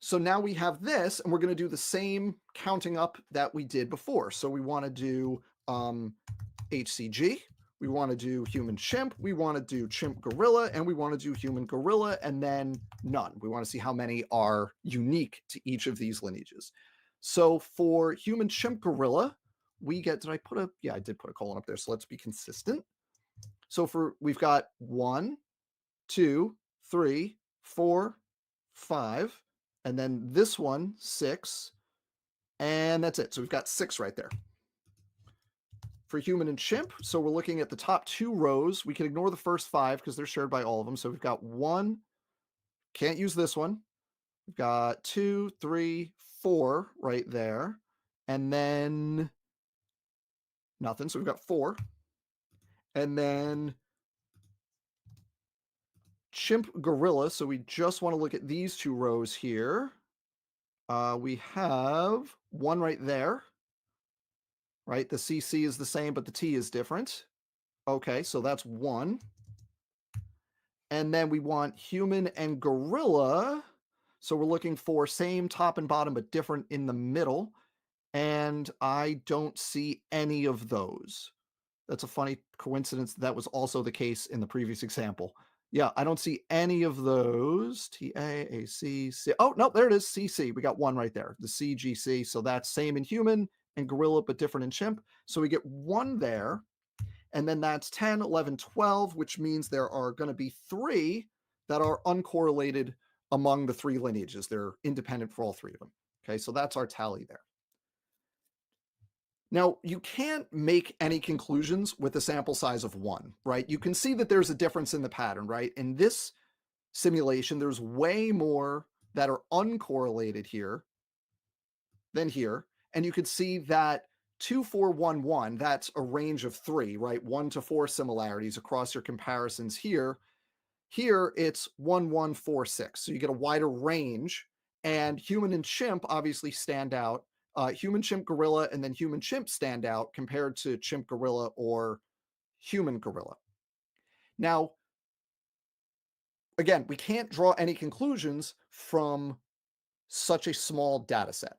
S1: So now we have this, and we're going to do the same counting up that we did before. So we want to do HCG, we want to do human chimp, we want to do chimp gorilla, and we want to do human gorilla, and then none. We want to see how many are unique to each of these lineages. So for human chimp gorilla, we get, I did put a colon up there, so let's be consistent. So we've got 1, 2, 3, 4, 5, and then this one, 6, and that's it. So we've got 6 right there. For human and chimp, so we're looking at the top 2 rows. We can ignore the first 5 because they're shared by all of them. So we've got 1, can't use this one. We've got 2, 3, 4 right there, and then nothing. So we've got 4, and then chimp gorilla. So we just want to look at these 2 rows here. We have 1 right there. Right, the CC is the same, but the T is different. Okay, so that's 1. And then we want human and gorilla. So we're looking for same top and bottom, but different in the middle. And I don't see any of those. That's a funny coincidence. That was also the case in the previous example. Yeah, I don't see any of those. TAAC. Oh, no, there it is. CC. We got 1 right there. The CGC. So that's same in human and gorilla, but different in chimp. So we get 1 there. And then that's 10, 11, 12, which means there are going to be 3 that are uncorrelated among the 3 lineages. They're independent for all 3 of them. Okay, so that's our tally there. Now, you can't make any conclusions with a sample size of 1, right? You can see that there's a difference in the pattern, right? In this simulation, there's way more that are uncorrelated here than here. And you could see that 2, 4, 1, 1, that's a range of 3, right? 1 to 4 similarities across your comparisons here. Here, it's 1, 1, 4, 6. So you get a wider range. And human and chimp obviously stand out. Human, chimp, gorilla, and then human chimp stand out compared to chimp, gorilla, or human gorilla. Now, again, we can't draw any conclusions from such a small data set.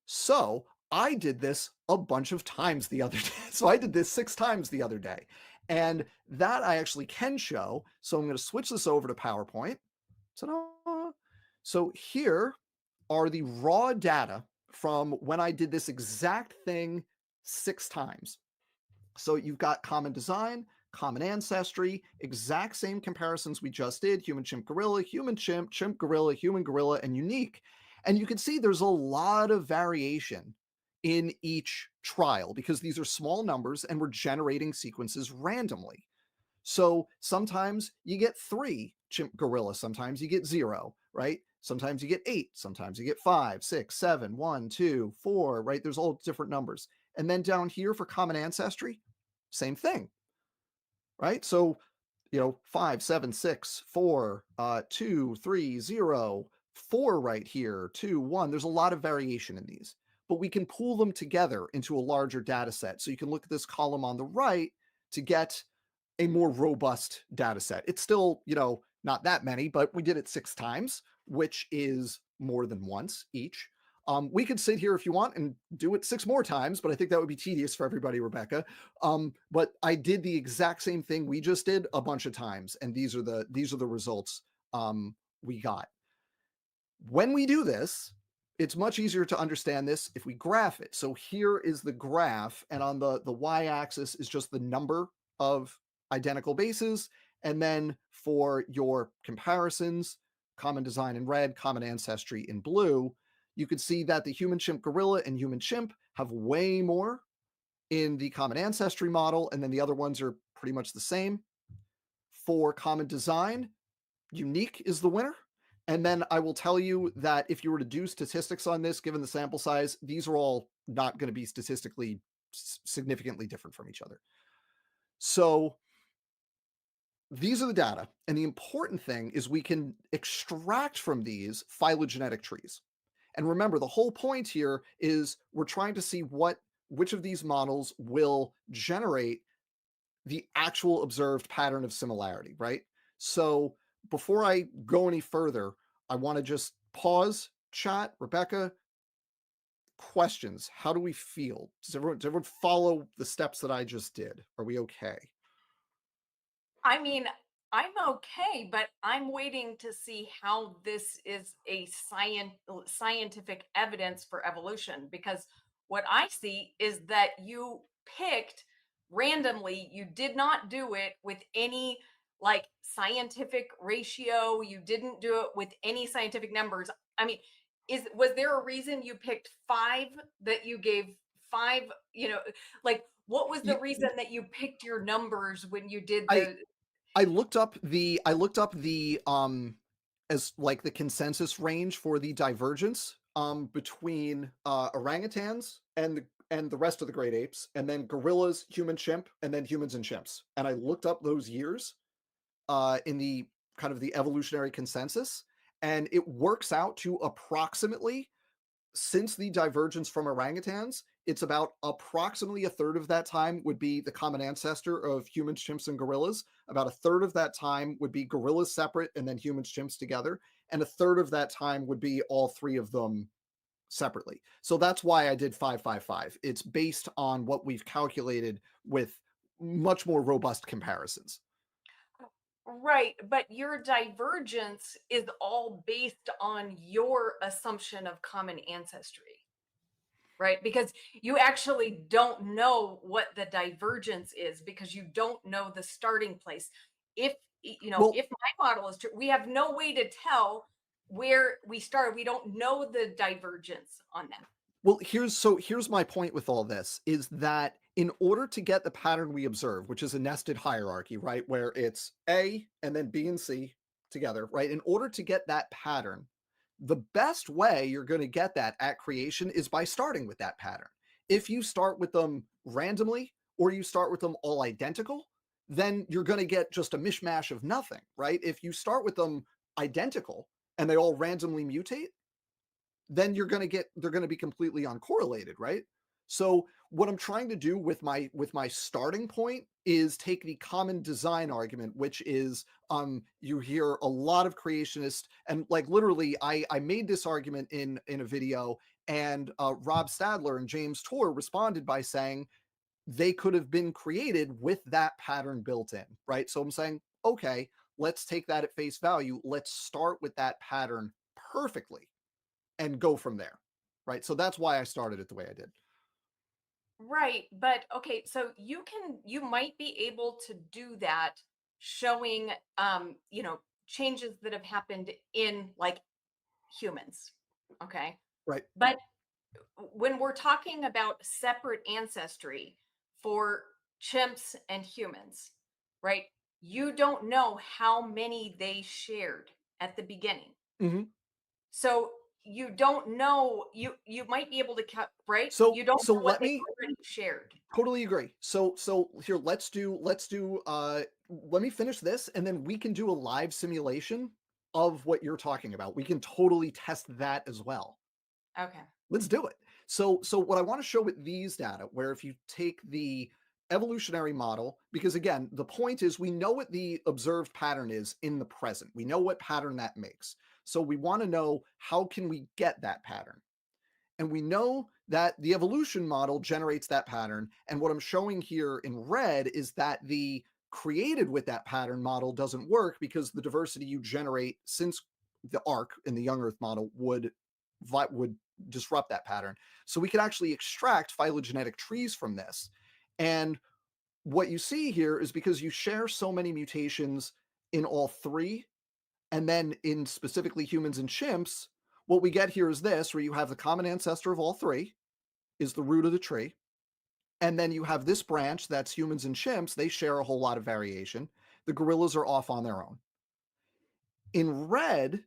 S1: So I did this a bunch of times the other day. So I did this 6 times the other day. And that I actually can show. So I'm going to switch this over to PowerPoint. Ta-da! So here are the raw data from when I did this exact thing 6 times. So you've got common design, common ancestry, exact same comparisons we just did, human, chimp, gorilla, human, chimp, chimp, gorilla, human, gorilla, and unique. And you can see there's a lot of variation in each trial because these are small numbers and we're generating sequences randomly. So sometimes you get 3 chimp gorilla, sometimes you get 0, right? Sometimes you get 8, sometimes you get 5, 6, 7, 1, 2, 4, right? There's all different numbers. And then down here for common ancestry, same thing, right? So, 5, 7, 6, 4, 2, 3, 0, 4 right here, 2, 1. There's a lot of variation in these, but we can pool them together into a larger data set. So you can look at this column on the right to get a more robust data set. It's still, not that many, but we did it 6 times, which is more than once each. We could sit here if you want and do it 6 more times, but I think that would be tedious for everybody, Rebecca. But I did the exact same thing we just did a bunch of times, and these are the results we got. When we do this, it's much easier to understand this if we graph it. So here is the graph, and on the y-axis is just the number of identical bases. And then for your comparisons, common design in red, common ancestry in blue, you could see that the human chimp gorilla and human chimp have way more in the common ancestry model, and then the other ones are pretty much the same. For common design, unique is the winner. And then I will tell you that if you were to do statistics on this, given the sample size, these are all not going to be statistically significantly different from each other. So these are the data. And the important thing is we can extract from these phylogenetic trees. And remember, the whole point here is we're trying to see which of these models will generate the actual observed pattern of similarity, right? So before I go any further, I want to just pause, chat. Rebecca, questions. How do we feel? Does everyone follow the steps that I just did? Are we okay?
S2: I mean, I'm okay, but I'm waiting to see how this is a scientific evidence for evolution, because what I see is that you picked randomly. You did not do it with any like scientific ratio. You didn't do it with any scientific numbers. I mean, was there a reason you picked 5, that you gave 5, like what was the
S1: Yeah,
S2: reason that you picked your numbers when you did
S1: I
S2: the
S1: I looked up the as like the consensus range for the divergence between orangutans and the rest of the great apes, and then gorillas, human chimp, and then humans and chimps. And I looked up those years in the kind of the evolutionary consensus, and it works out to approximately, since the divergence from orangutans, it's about approximately a third of that time would be the common ancestor of humans, chimps, and gorillas. About a third of that time would be gorillas separate and then humans, chimps together. And a third of that time would be all 3 of them separately. So that's why I did 555. It's based on what we've calculated with much more robust comparisons.
S2: right, but your divergence is all based on your assumption of common ancestry, right? Because you actually don't know what the divergence is because you don't know the starting place.
S1: Well,
S2: If my model is true, we have no way to tell where we started. We don't know the divergence on that.
S1: Well, here's my point with all this is that in order to get the pattern we observe, which is a nested hierarchy, right, where it's A and then B and C together, right? In order to get that pattern, the best way you're going to get that at creation is by starting with that pattern. If you start with them randomly or you start with them all identical, then you're going to get just a mishmash of nothing, right? If you start with them identical and they all randomly mutate, then they're going to be completely uncorrelated, right? So what I'm trying to do with my starting point is take the common design argument, which is you hear a lot of creationists, and like literally I made this argument in a video, and Rob Stadler and James Torr responded by saying they could have been created with that pattern built in, right? So I'm saying, okay, let's take that at face value. Let's start with that pattern perfectly and go from there. Right. So that's why I started it the way I did.
S2: Right, but okay, so you might be able to do that showing changes that have happened in like humans. Okay?
S1: Right.
S2: But when we're talking about separate ancestry for chimps and humans, right? You don't know how many they shared at the beginning.
S1: Hmm.
S2: So you don't know you might be able to cut, right?
S1: So
S2: You don't
S1: so
S2: know what
S1: let
S2: they
S1: me
S2: already shared.
S1: totally agree. So here let me finish this and then we can do a live simulation of what you're talking about. We can totally test that as well.
S2: Okay.
S1: Let's do it. So what I want to show with these data, where if you take the evolutionary model, because again, the point is we know what the observed pattern is in the present. We know what pattern that makes. So we want to know how can we get that pattern. And we know that the evolution model generates that pattern. And what I'm showing here in red is that the created with that pattern model doesn't work because the diversity you generate since the arc in the young earth model would disrupt that pattern. So we could actually extract phylogenetic trees from this. And what you see here is because you share so many mutations in all three, and then in specifically humans and chimps, what we get here is this, where you have the common ancestor of all three is the root of the tree. And then you have this branch that's humans and chimps. They share a whole lot of variation. The gorillas are off on their own. In red,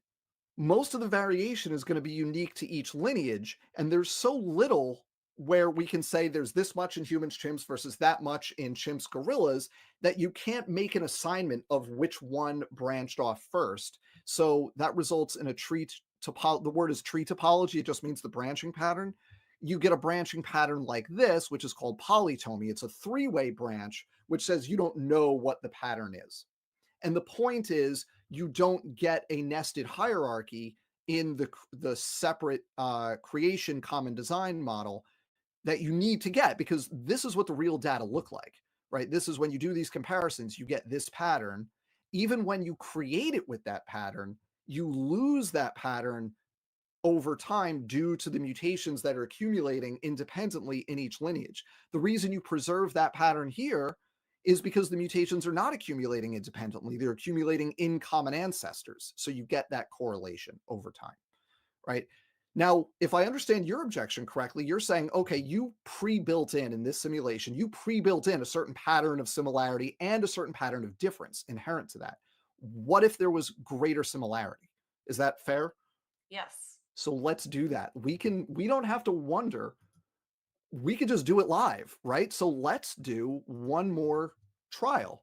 S1: most of the variation is going to be unique to each lineage. And there's so little where we can say there's this much in humans, chimps versus that much in chimps, gorillas, that you can't make an assignment of which one branched off first. So that results in a tree topology. The word is tree topology. It just means the branching pattern. You get a branching pattern like this, which is called polytomy. It's a three-way branch, which says you don't know what the pattern is. And the point is, you don't get a nested hierarchy in the separate creation common design model that you need to get, because this is what the real data look like, right? This is when you do these comparisons, you get this pattern. Even when you create it with that pattern, you lose that pattern over time due to the mutations that are accumulating independently in each lineage. The reason you preserve that pattern here is because the mutations are not accumulating independently, they're accumulating in common ancestors. So you get that correlation over time, right? Now, if I understand your objection correctly, you're saying, okay, you pre-built in this simulation, you pre-built in a certain pattern of similarity and a certain pattern of difference inherent to that. What if there was greater similarity? Is that fair?
S2: Yes.
S1: So let's do that. We don't have to wonder. We could just do it live, right? So let's do one more trial.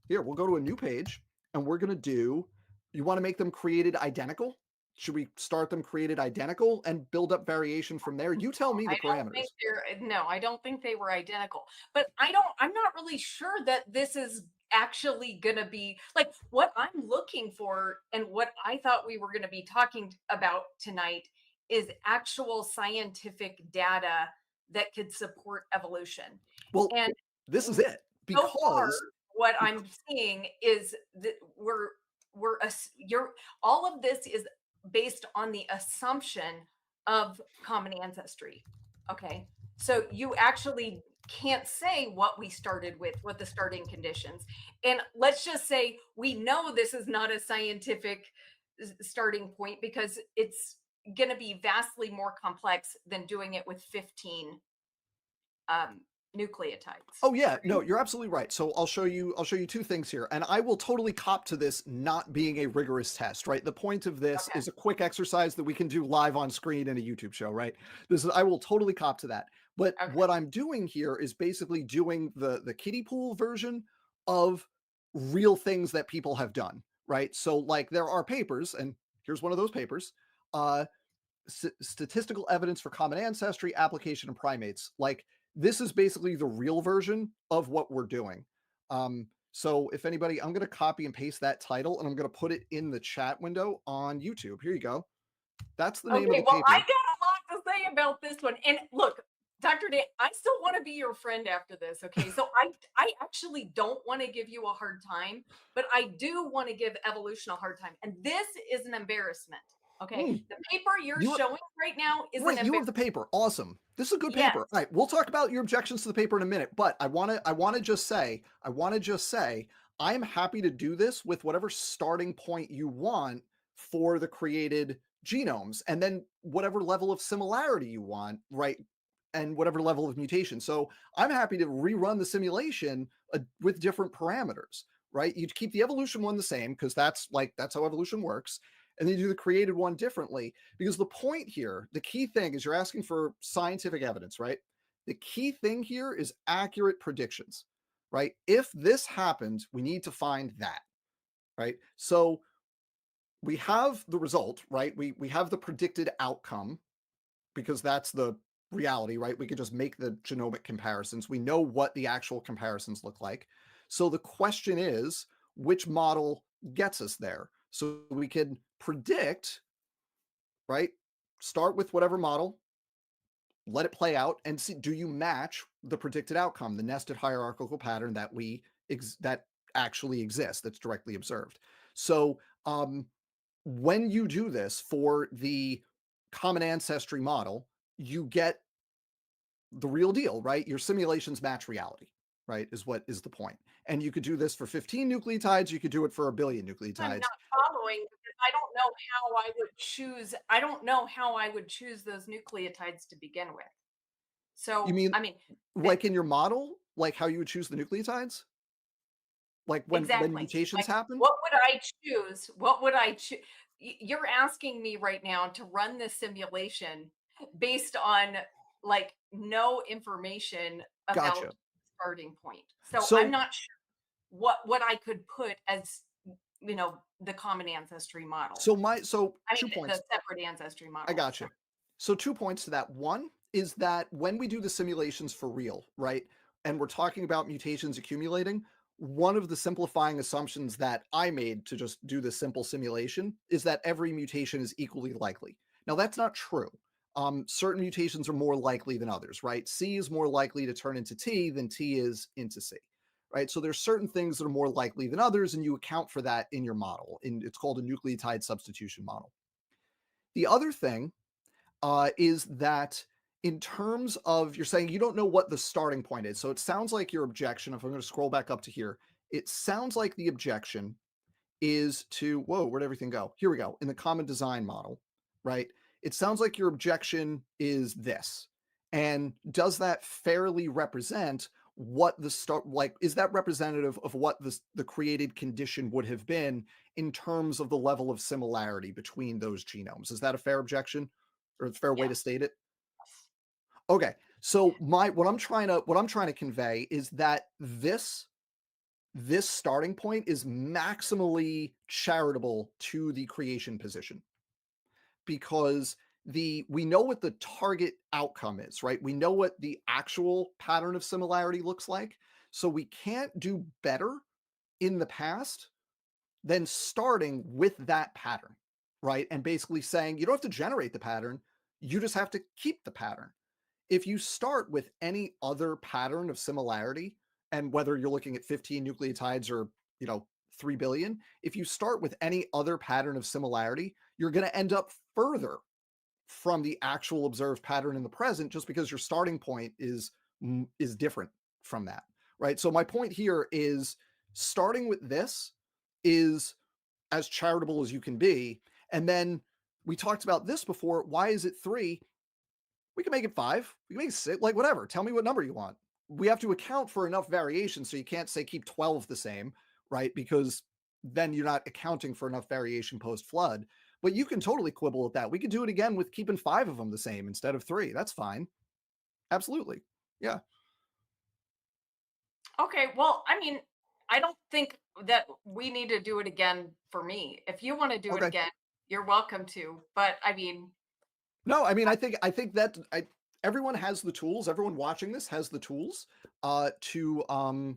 S1: Here, we'll go to a new page and we're going to do, you want to make them created identical? Should we start them created identical and build up variation from there? You tell me the
S2: I don't think
S1: parameters.
S2: no, I don't think they were identical. But I'm not really sure that this is actually going to be like what I'm looking for and what I thought we were going to be talking about tonight is actual scientific data that could support evolution.
S1: Well,
S2: And
S1: this is it
S2: so far
S1: because
S2: what I'm seeing is that you're all of this is based on the assumption of common ancestry. Okay, so you actually can't say what we started with, what the starting conditions, and let's just say we know this is not a scientific starting point because it's going to be vastly more complex than doing it with 15 um, nucleotides.
S1: oh yeah, no, you're absolutely right. So I'll show you two things here. And I will totally cop to this not being a rigorous test, right? The point of this
S2: Okay,
S1: is a quick exercise that we can do live on screen in a YouTube show, right? I will totally cop to that. But
S2: okay.
S1: what I'm doing here is basically doing the kiddie pool version of real things that people have done, right? So like there are papers, and here's one of those papers. Uh Statistical evidence for common ancestry, application in primates. Like this is basically the real version of what we're doing. So if anybody, I'm going to copy and paste that title and I'm going to put it in the chat window on YouTube. Here you go. That's the name of
S2: Okay,
S1: the
S2: well, I
S1: paper.
S2: got a lot to say about this one. And look, Dr. Dan, I still want to be your friend after this. Okay. So I actually don't want to give you a hard time, but I do want to give evolution a hard time. And this is an embarrassment. Okay.
S1: Mm,
S2: The paper you're
S1: you
S2: showing right now is an
S1: Wait, you
S2: ambi
S1: have the paper. Awesome. This is a good
S2: yes.
S1: paper. All right, we'll talk about your objections to the paper in a minute, but I want to just say I'm happy to do this with whatever starting point you want for the created genomes and then whatever level of similarity you want, right? And whatever level of mutation. So I'm happy to rerun the simulation with different parameters, right? You keep the evolution one the same because that's how evolution works, and then you do the created one differently. Because the point here, the key thing is you're asking for scientific evidence, right? The key thing here is accurate predictions, right? If this happens, we need to find that, right? So we have the result, right? We have the predicted outcome because that's the reality, right? We could just make the genomic comparisons. We know what the actual comparisons look like. So the question is, which model gets us there? So we can predict, right? Start with whatever model, let it play out, and see, do you match the predicted outcome, the nested hierarchical pattern that actually exists, that's directly observed. So when you do this for the common ancestry model, you get the real deal, right? Your simulations match reality, right? Is what is the point. And you could do this for 15 nucleotides, you could do it for a billion
S2: I'm
S1: nucleotides.
S2: not following because I don't know how I would choose those nucleotides to begin with.
S1: You
S2: So,
S1: mean
S2: I mean, that
S1: like in your model, like how you would choose the nucleotides? Like when
S2: exactly.
S1: mutations
S2: Like,
S1: happen?
S2: what would I choose? What would I choose? You're asking me right now to run this simulation based on like no information about
S1: Gotcha.
S2: starting point. So I'm
S1: So
S2: not sure what I could put as the common ancestry model.
S1: so
S2: I mean,
S1: 2
S2: the
S1: points.
S2: separate ancestry
S1: I
S2: model.
S1: gotcha. So 2 points to that. One is that when we do the simulations for real, right? And we're talking about mutations accumulating, one of the simplifying assumptions that I made to just do this simple simulation is that every mutation is equally likely. Now that's not true. Certain mutations are more likely than others, right? C is more likely to turn into T than T is into C, right? So there's certain things that are more likely than others, and you account for that in your model. And it's called a nucleotide substitution model. The other thing is that in terms of you're saying you don't know what the starting point is. So it sounds like your objection, if I'm going to scroll back up to here, it sounds like the objection is to, whoa, where'd everything go? Here we go. In the common design model, right? It sounds like your objection is this. And does that fairly represent what the start, like, is that representative of what the created condition would have been in terms of the level of similarity between those genomes? Is that a fair objection or a fair way to
S2: Yes.
S1: state it? Okay. So my what I'm trying to convey is that this starting point is maximally charitable to the creation position because we know what the target outcome is, right? We know what the actual pattern of similarity looks like. So we can't do better in the past than starting with that pattern, right? And basically saying you don't have to generate the pattern, you just have to keep the pattern. If you start with any other pattern of similarity, and whether you're looking at 15 nucleotides or, 3 billion, if you start with any other pattern of similarity, you're going to end up further from the actual observed pattern in the present just because your starting point is different from that, right? So my point here is starting with this is as charitable as you can be. And then we talked about this before. Why is it 3? We can make it 5. We can make it 6, like whatever. Tell me what number you want. We have to account for enough variation, so you can't say keep 12 the same, right? Because then you're not accounting for enough variation post flood. But you can totally quibble with that. We could do it again with keeping 5 of them the same instead of 3. That's fine. Absolutely. Yeah.
S2: Okay. Well, I mean, I don't think that we need to do it again for me. If you want to do it
S1: Okay.
S2: again, you're welcome to. But I mean,
S1: No, I mean, I think that everyone has the tools. Everyone watching this has the tools to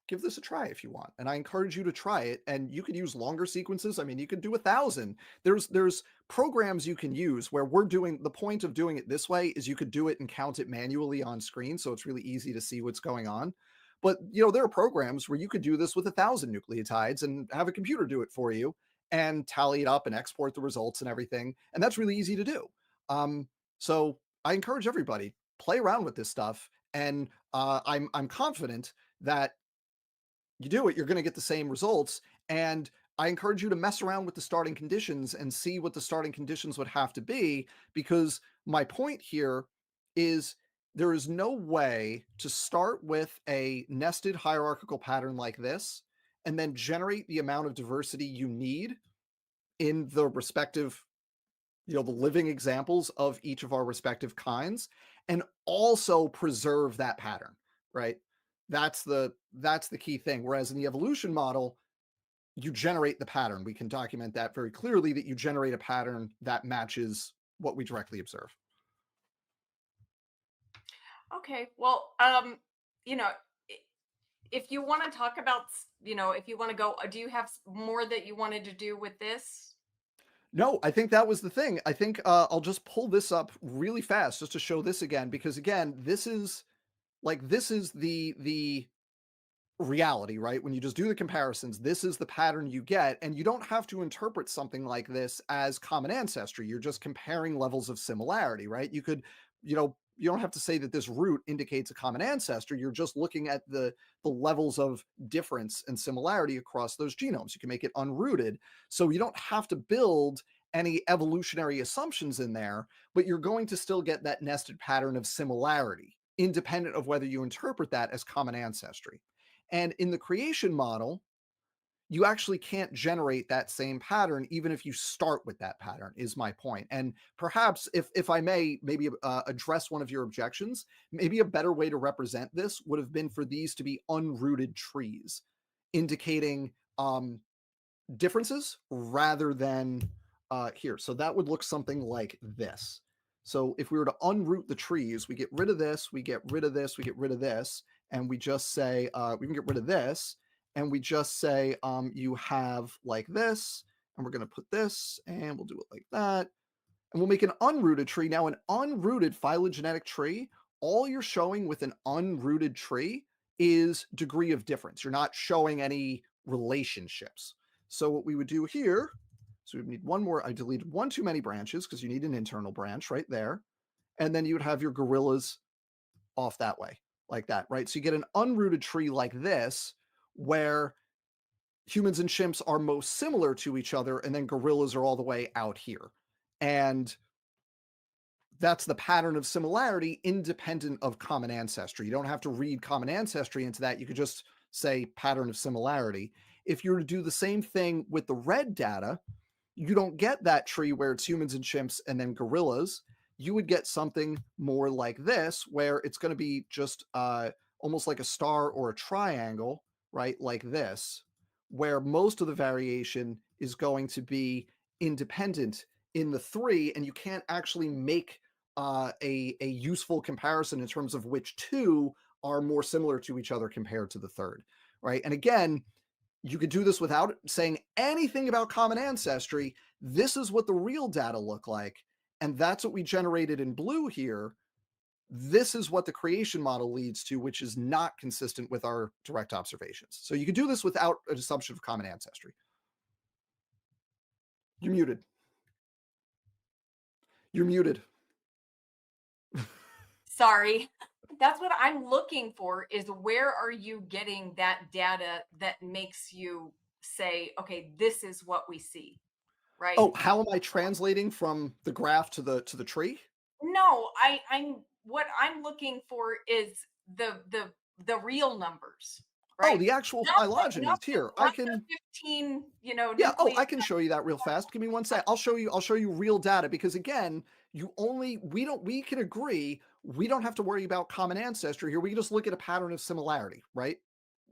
S1: give this a try if you want. And I encourage you to try it. And you could use longer sequences. I mean, you could do 1,000. There's programs you can use where we're doing the point of doing it this way is you could do it and count it manually on screen, so it's really easy to see what's going on. But there are programs where you could do this with 1,000 nucleotides and have a computer do it for you, and tally it up and export the results and everything. And that's really easy to do. Um, so I encourage everybody play around with this stuff, and I'm confident that you do it, you're going to get the same results. And I encourage you to mess around with the starting conditions and see what the starting conditions would have to be, because my point here is there is no way to start with a nested hierarchical pattern like this and then generate the amount of diversity you need in the respective, the living examples of each of our respective kinds, and also preserve that pattern, right? That's the key thing. Whereas in the evolution model, you generate the pattern. We can document that very clearly, that you generate a pattern that matches what we directly observe.
S2: Okay. Well, you know, i- if you want to talk about, if you want to go, do you have more that you wanted to do with this?
S1: No, I think that was the thing. I think I'll just pull this up really fast just to show this again, because again, this is the reality, right? When you just do the comparisons, this is the pattern you get, and you don't have to interpret something like this as common ancestry. You're just comparing levels of similarity, right? You don't have to say that this root indicates a common ancestor. You're just looking at the levels of difference and similarity across those genomes. You can make it unrooted, so you don't have to build any evolutionary assumptions in there, but you're going to still get that nested pattern of similarity, independent of whether you interpret that as common ancestry. And in the creation model, you actually can't generate that same pattern, even if you start with that pattern, is my point. And perhaps, if I may maybe address one of your objections, maybe a better way to represent this would have been for these to be unrooted trees, indicating differences rather than here. So that would look something like this. So if we were to unroot the trees, we get rid of this, we get rid of this, we get rid of this, and we just say, we can get rid of this, and we just say, you have like this, and we're going to put this, and we'll do it like that, and we'll make an unrooted tree. Now, an unrooted phylogenetic tree, all you're showing with an unrooted tree is degree of difference. You're not showing any relationships. So what we would do here, so we would need one more. I deleted one too many branches because you need an internal branch right there. And then you would have your gorillas off that way, like that, right? So you get an unrooted tree like this, where humans and chimps are most similar to each other, and then gorillas are all the way out here. And that's the pattern of similarity independent of common ancestry. You don't have to read common ancestry into that. You could just say pattern of similarity. If you were to do the same thing with the red data, you don't get that tree where it's humans and chimps and then gorillas. You would get something more like this, where it's going to be just almost like a star or a triangle, right? Like this, where most of the variation is going to be independent in the three, and you can't actually make a useful comparison in terms of which two are more similar to each other compared to the third, right? And again, you could do this without saying anything about common ancestry. This is what the real data look like, and that's what we generated in blue here. This is what the creation model leads to, which is not consistent with our direct observations. So you could do this without an assumption of common ancestry. You're muted. You're muted.
S2: Sorry. That's what I'm looking for, is where are you getting that data that makes you say, okay, this is what we see, right?
S1: Oh, how am I translating from the graph to the tree?
S2: No, I'm what I'm looking for is the real numbers,
S1: Oh,
S2: right?
S1: the actual
S2: Not the
S1: phylogenies here. I
S2: not the
S1: can
S2: 15,
S1: Yeah, oh,
S2: nucleus.
S1: I can show you that real fast. Give me one sec. I'll show you real data, because again, we can agree we don't have to worry about common ancestry here. We can just look at a pattern of similarity, right?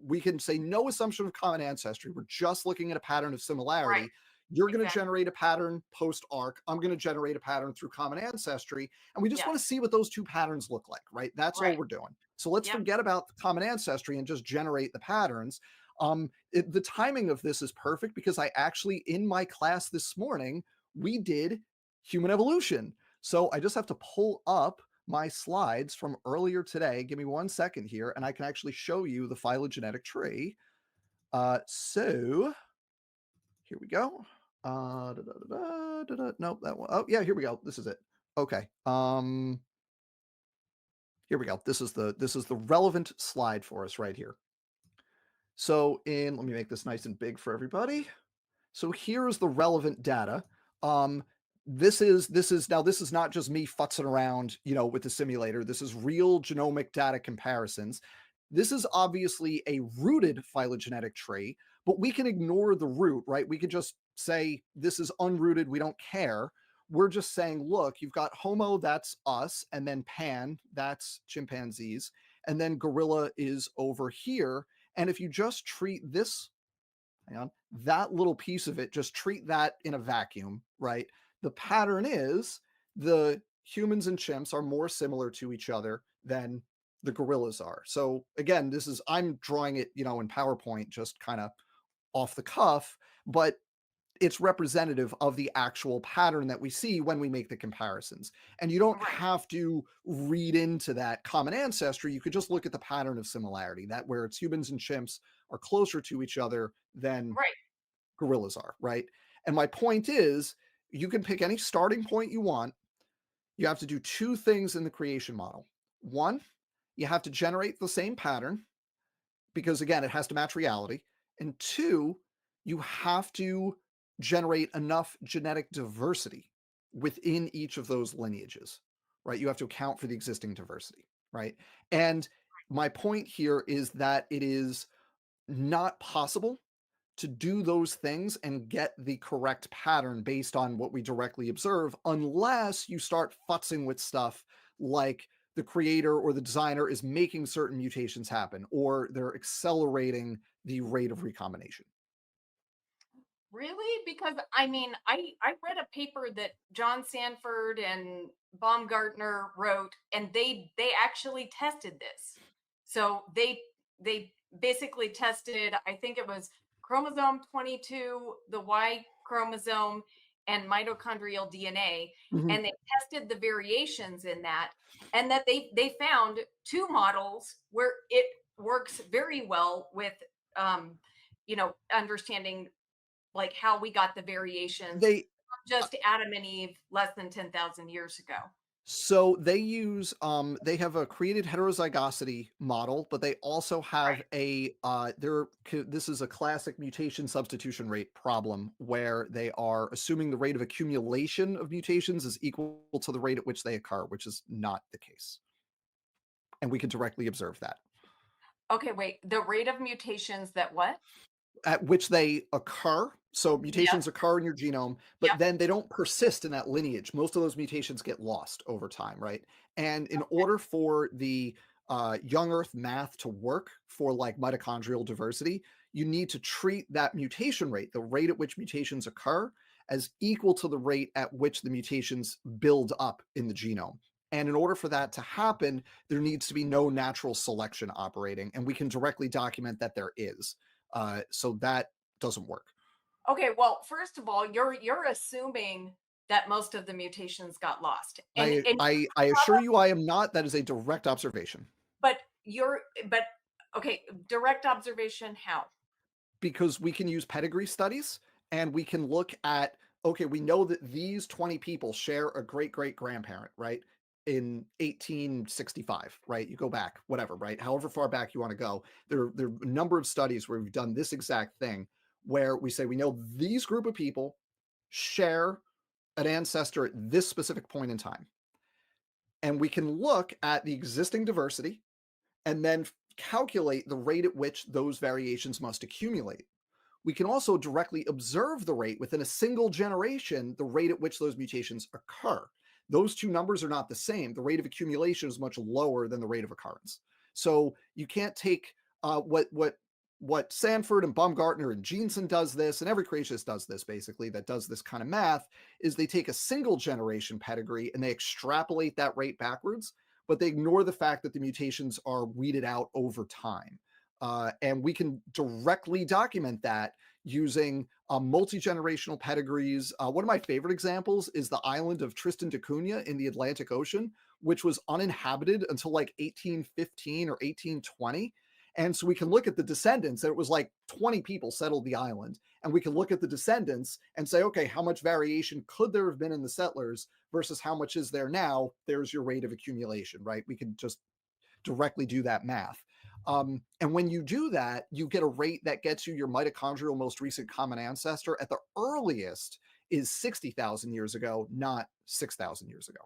S1: We can say no assumption of common ancestry. We're just looking at a pattern of
S2: Right,
S1: similarity. You're going to
S2: exactly.
S1: generate a pattern post arc. I'm going to generate a pattern through common ancestry. And we just want to
S2: Yes,
S1: see what those two patterns look like, right? That's all
S2: right.
S1: we're doing. So let's
S2: Yep.
S1: forget about the common ancestry and just generate the patterns. The timing of this is perfect, because I actually, in my class this morning, we did human evolution. So I just have to pull up my slides from earlier today. Give me one second here, and I can actually show you the phylogenetic tree. So here we go. Nope, that one. Oh, yeah, here we go. This is it. Okay. Here we go. This is the relevant slide for us right here. So let me make this nice and big for everybody. So here's the relevant data. Um, this is not just me futzing around, with the simulator. This is real genomic data comparisons. This is obviously a rooted phylogenetic tree, but we can ignore the root, right? We could just say this is unrooted. We don't care. We're just saying, look, you've got Homo, that's us, and then Pan, that's chimpanzees, and then gorilla is over here. And if you just treat this hang on, that little piece of it, just treat that in a vacuum, right? The pattern is the humans and chimps are more similar to each other than the gorillas are. So again, I'm drawing it, in PowerPoint, just kind of off the cuff, but it's representative of the actual pattern that we see when we make the comparisons. And you don't
S2: Right,
S1: have to read into that common ancestry. You could just look at the pattern of similarity, that where it's humans and chimps are closer to each other than
S2: right.
S1: gorillas are, right? And my point is, you can pick any starting point you want. You have to do two things in the creation model. One, you have to generate the same pattern because, again, it has to match reality. And two, you have to generate enough genetic diversity within each of those lineages, right? You have to account for the existing diversity, right? And my point here is that it is not possible to do those things and get the correct pattern based on what we directly observe, unless you start futzing with stuff like the creator or the designer is making certain mutations happen or they're accelerating the rate of recombination.
S2: Really? Because I mean, I read a paper that John Sanford and Baumgartner wrote, and they actually tested this. So they basically tested, I think it was chromosome 22, the Y chromosome, and mitochondrial DNA,
S1: Mhm.
S2: and they tested the variations in that, and that they found two models where it works very well with understanding like how we got the variations
S1: They
S2: from just Adam and Eve less than 10,000 years ago.
S1: So they have a created heterozygosity model, but they also have
S2: Right.
S1: this is a classic mutation substitution rate problem where they are assuming the rate of accumulation of mutations is equal to the rate at which they occur, which is not the case. And we can directly observe that.
S2: Okay, wait. The rate of mutations that what?
S1: At which they occur. So
S2: Yep.
S1: mutations occur in your genome, but
S2: Yep.
S1: then they don't persist in that lineage. Most of those mutations get lost over time, right? And in
S2: Okay.
S1: order for the young Earth math to work for like mitochondrial diversity, you need to treat that mutation rate, the rate at which mutations occur, as equal to the rate at which the mutations build up in the genome. And in order for that to happen, there needs to be no natural selection operating. And we can directly document that there is. So that doesn't work.
S2: Okay, well, first of all, you're assuming that most of the mutations got lost. And
S1: I assure you I am not. That is a direct observation
S2: but you're but okay, direct observation how?
S1: because we can use pedigree studies and we can look at, okay, we know that these 20 people share a great great grandparent, right? In 1865, right? You go back, whatever, right? However far back you want to go. There are a number of studies where we've done this exact thing where we say we know these group of people share an ancestor at this specific point in time. And we can look at the existing diversity and then calculate the rate at which those variations must accumulate. We can also directly observe the rate within a single generation, the rate at which those mutations occur. Those two numbers are not the same. The rate of accumulation is much lower than the rate of occurrence. So you can't take what Sanford and Baumgartner and Jeanson does this, and every creationist does this basically that does this kind of math, is they take a single generation pedigree and they extrapolate that rate backwards, but they ignore the fact that the mutations are weeded out over time. And we can directly document that using multi-generational pedigrees. One of my favorite examples is the island of Tristan da Cunha in the Atlantic Ocean, which was uninhabited until like 1815 or 1820. And so we can look at the descendants, and it was like 20 people settled the island. And we can look at the descendants and say, okay, how much variation could there have been in the settlers versus how much is there now? There's your rate of accumulation, right? We can just directly do that math. And when you do that, you get a rate that gets you your mitochondrial most recent common ancestor at the earliest is 60,000 years ago, not 6,000 years ago.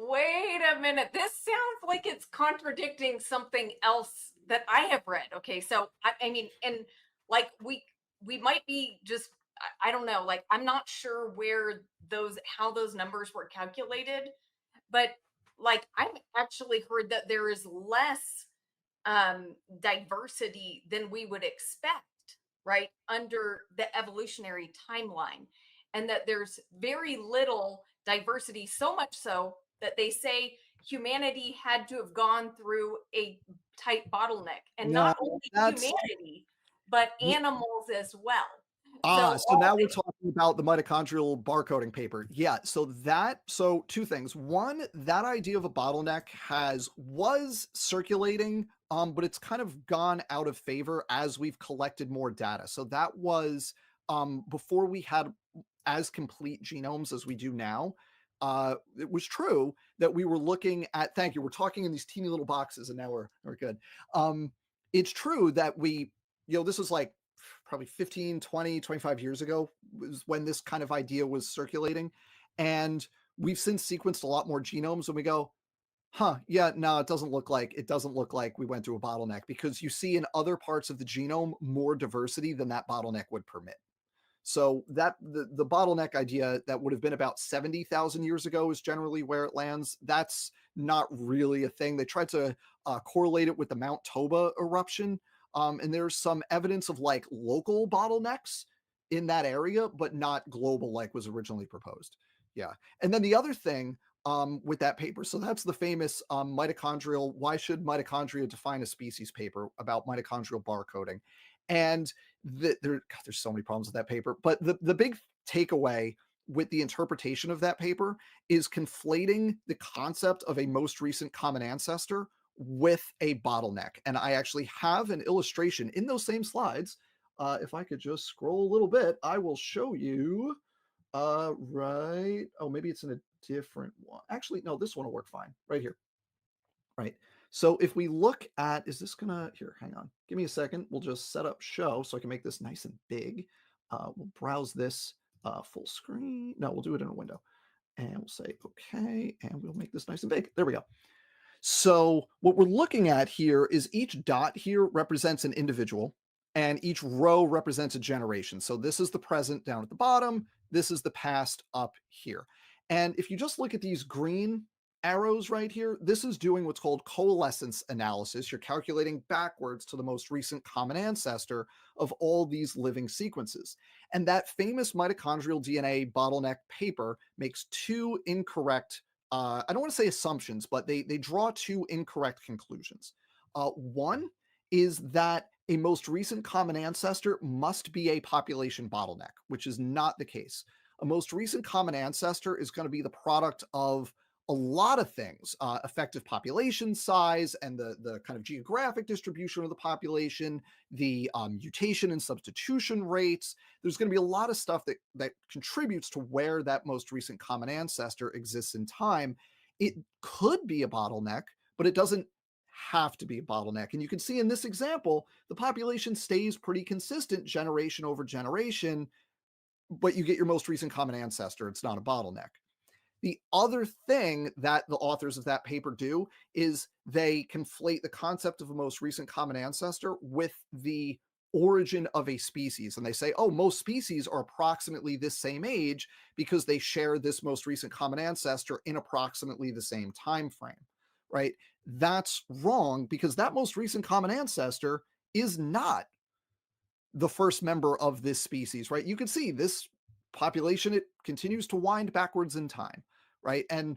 S2: Wait a minute. This sounds like it's contradicting something else that I have read. Okay, so I mean, and like we might be just I don't know. Like I'm not sure where those how those numbers were calculated, but like I've actually heard that there is less diversity than we would expect, right, under the evolutionary timeline. And that there's very little diversity, so much so that they say humanity had to have gone through a tight bottleneck, and
S1: No,
S2: not only
S1: that's
S2: humanity, but animals as well. So,
S1: so now we're talking about the mitochondrial barcoding paper. Yeah, so two things. One, that idea of a bottleneck was circulating, but it's kind of gone out of favor as we've collected more data. So that was before we had as complete genomes as we do now. It was true that we were looking at, thank you, we're talking in these teeny little boxes, and now we're good. It's true that this was like probably 15, 20, 25 years ago was when this kind of idea was circulating. And we've since sequenced a lot more genomes, and we go, huh, yeah, no, it doesn't look like we went through a bottleneck, because you see in other parts of the genome more diversity than that bottleneck would permit. So that the bottleneck idea that would have been about 70,000 years ago is generally where it lands. That's not really a thing. They tried to correlate it with the Mount Toba eruption, and there's some evidence of like local bottlenecks in that area, but not global like was originally proposed. Yeah, and then the other thing with that paper, so that's the famous mitochondrial. Why should mitochondria define a species paper about mitochondrial barcoding, and there's so many problems with that paper, but the big takeaway with the interpretation of that paper is conflating the concept of a most recent common ancestor with a bottleneck. And I actually have an illustration in those same slides. If I could just scroll a little bit, I will show you. Right. Oh, maybe it's in a different one. Actually, no, this one will work fine. Right here. Right. So if we look at, is this gonna, here, hang on. Give me a second. We'll just set up show so I can make this nice and big. We'll browse this full screen. No, we'll do it in a window. And we'll say, okay, and we'll make this nice and big. There we go. So what we're looking at here is each dot here represents an individual, and each row represents a generation. So this is the present down at the bottom. This is the past up here. And if you just look at these green arrows right here, this is doing what's called coalescence analysis. You're calculating backwards to the most recent common ancestor of all these living sequences. And that famous mitochondrial DNA bottleneck paper makes two incorrect, I don't want to say assumptions, but they draw two incorrect conclusions. One is that a most recent common ancestor must be a population bottleneck, which is not the case. A most recent common ancestor is going to be the product of a lot of things, effective population size and the kind of geographic distribution of the population, the mutation and substitution rates. There's going to be a lot of stuff that contributes to where that most recent common ancestor exists in time. It could be a bottleneck, but it doesn't have to be a bottleneck. And you can see in this example, the population stays pretty consistent generation over generation, but you get your most recent common ancestor. It's not a bottleneck. The other thing that the authors of that paper do is they conflate the concept of a most recent common ancestor with the origin of a species. And they say, oh, most species are approximately this same age because they share this most recent common ancestor in approximately the same time frame, right? That's wrong, because that most recent common ancestor is not the first member of this species, right? You can see this population, it continues to wind backwards in time, right? And,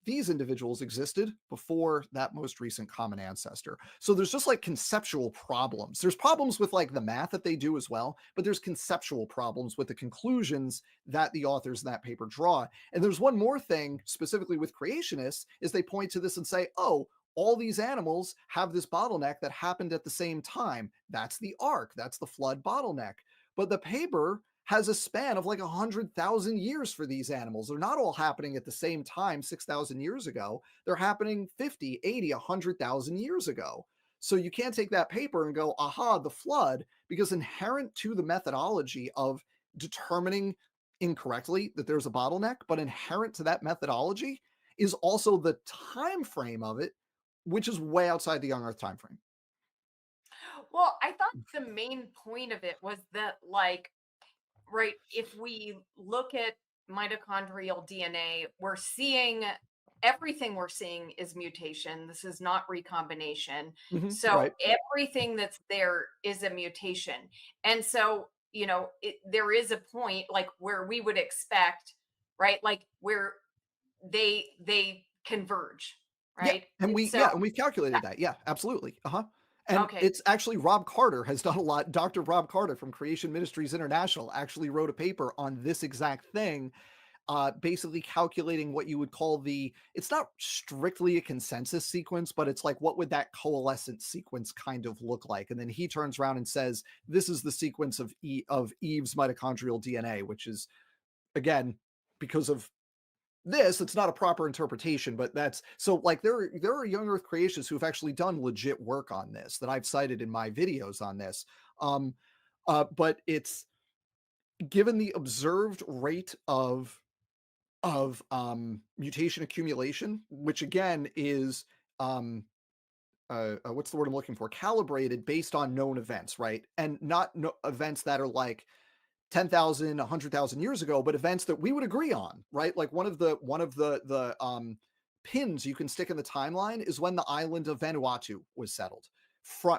S1: these individuals existed before that most recent common ancestor. So there's just like conceptual problems. There's problems with like the math that they do as well, but there's conceptual problems with the conclusions that the authors in that paper draw. And there's one more thing specifically with creationists is they point to this and say, oh, all these animals have this bottleneck that happened at the same time. That's the arc, that's the flood bottleneck. But the paper has a span of like 100,000 years for these animals. They're not all happening at the same time 6,000 years ago. They're happening 50, 80, 100,000 years ago. So you can't take that paper and go, aha, the flood, because inherent to the methodology of determining incorrectly that there's a bottleneck, but inherent to that methodology is also the time frame of it, which is way outside the young Earth time frame.
S2: Well, I thought the main point of it was that, like, right, if we look at mitochondrial DNA, we're seeing everything we're seeing is mutation. This is not recombination. So
S1: Right.
S2: everything that's there is a mutation. And so, there is a point like where we would expect, right? Like where they converge,
S1: Yeah,
S2: right?
S1: and
S2: And so,
S1: we've calculated that. Yeah, absolutely. Uh-huh. And
S2: okay.
S1: it's actually Rob Carter has done a lot. Dr. Rob Carter from Creation Ministries International actually wrote a paper on this exact thing, basically calculating what you would call it's not strictly a consensus sequence, but it's like, what would that coalescent sequence kind of look like? And then he turns around and says, this is the sequence of Eve's mitochondrial DNA, which is, again, because of this, it's not a proper interpretation, but that's so like there are young earth creationists who've actually done legit work on this that I've cited in my videos on this. Um, but it's given the observed rate of mutation accumulation, which again is what's the word I'm looking for? Calibrated based on known events, right? And not events that are like 10,000, 100,000 years ago, but events that we would agree on, right? Like one of the pins you can stick in the timeline is when the island of Vanuatu was settled.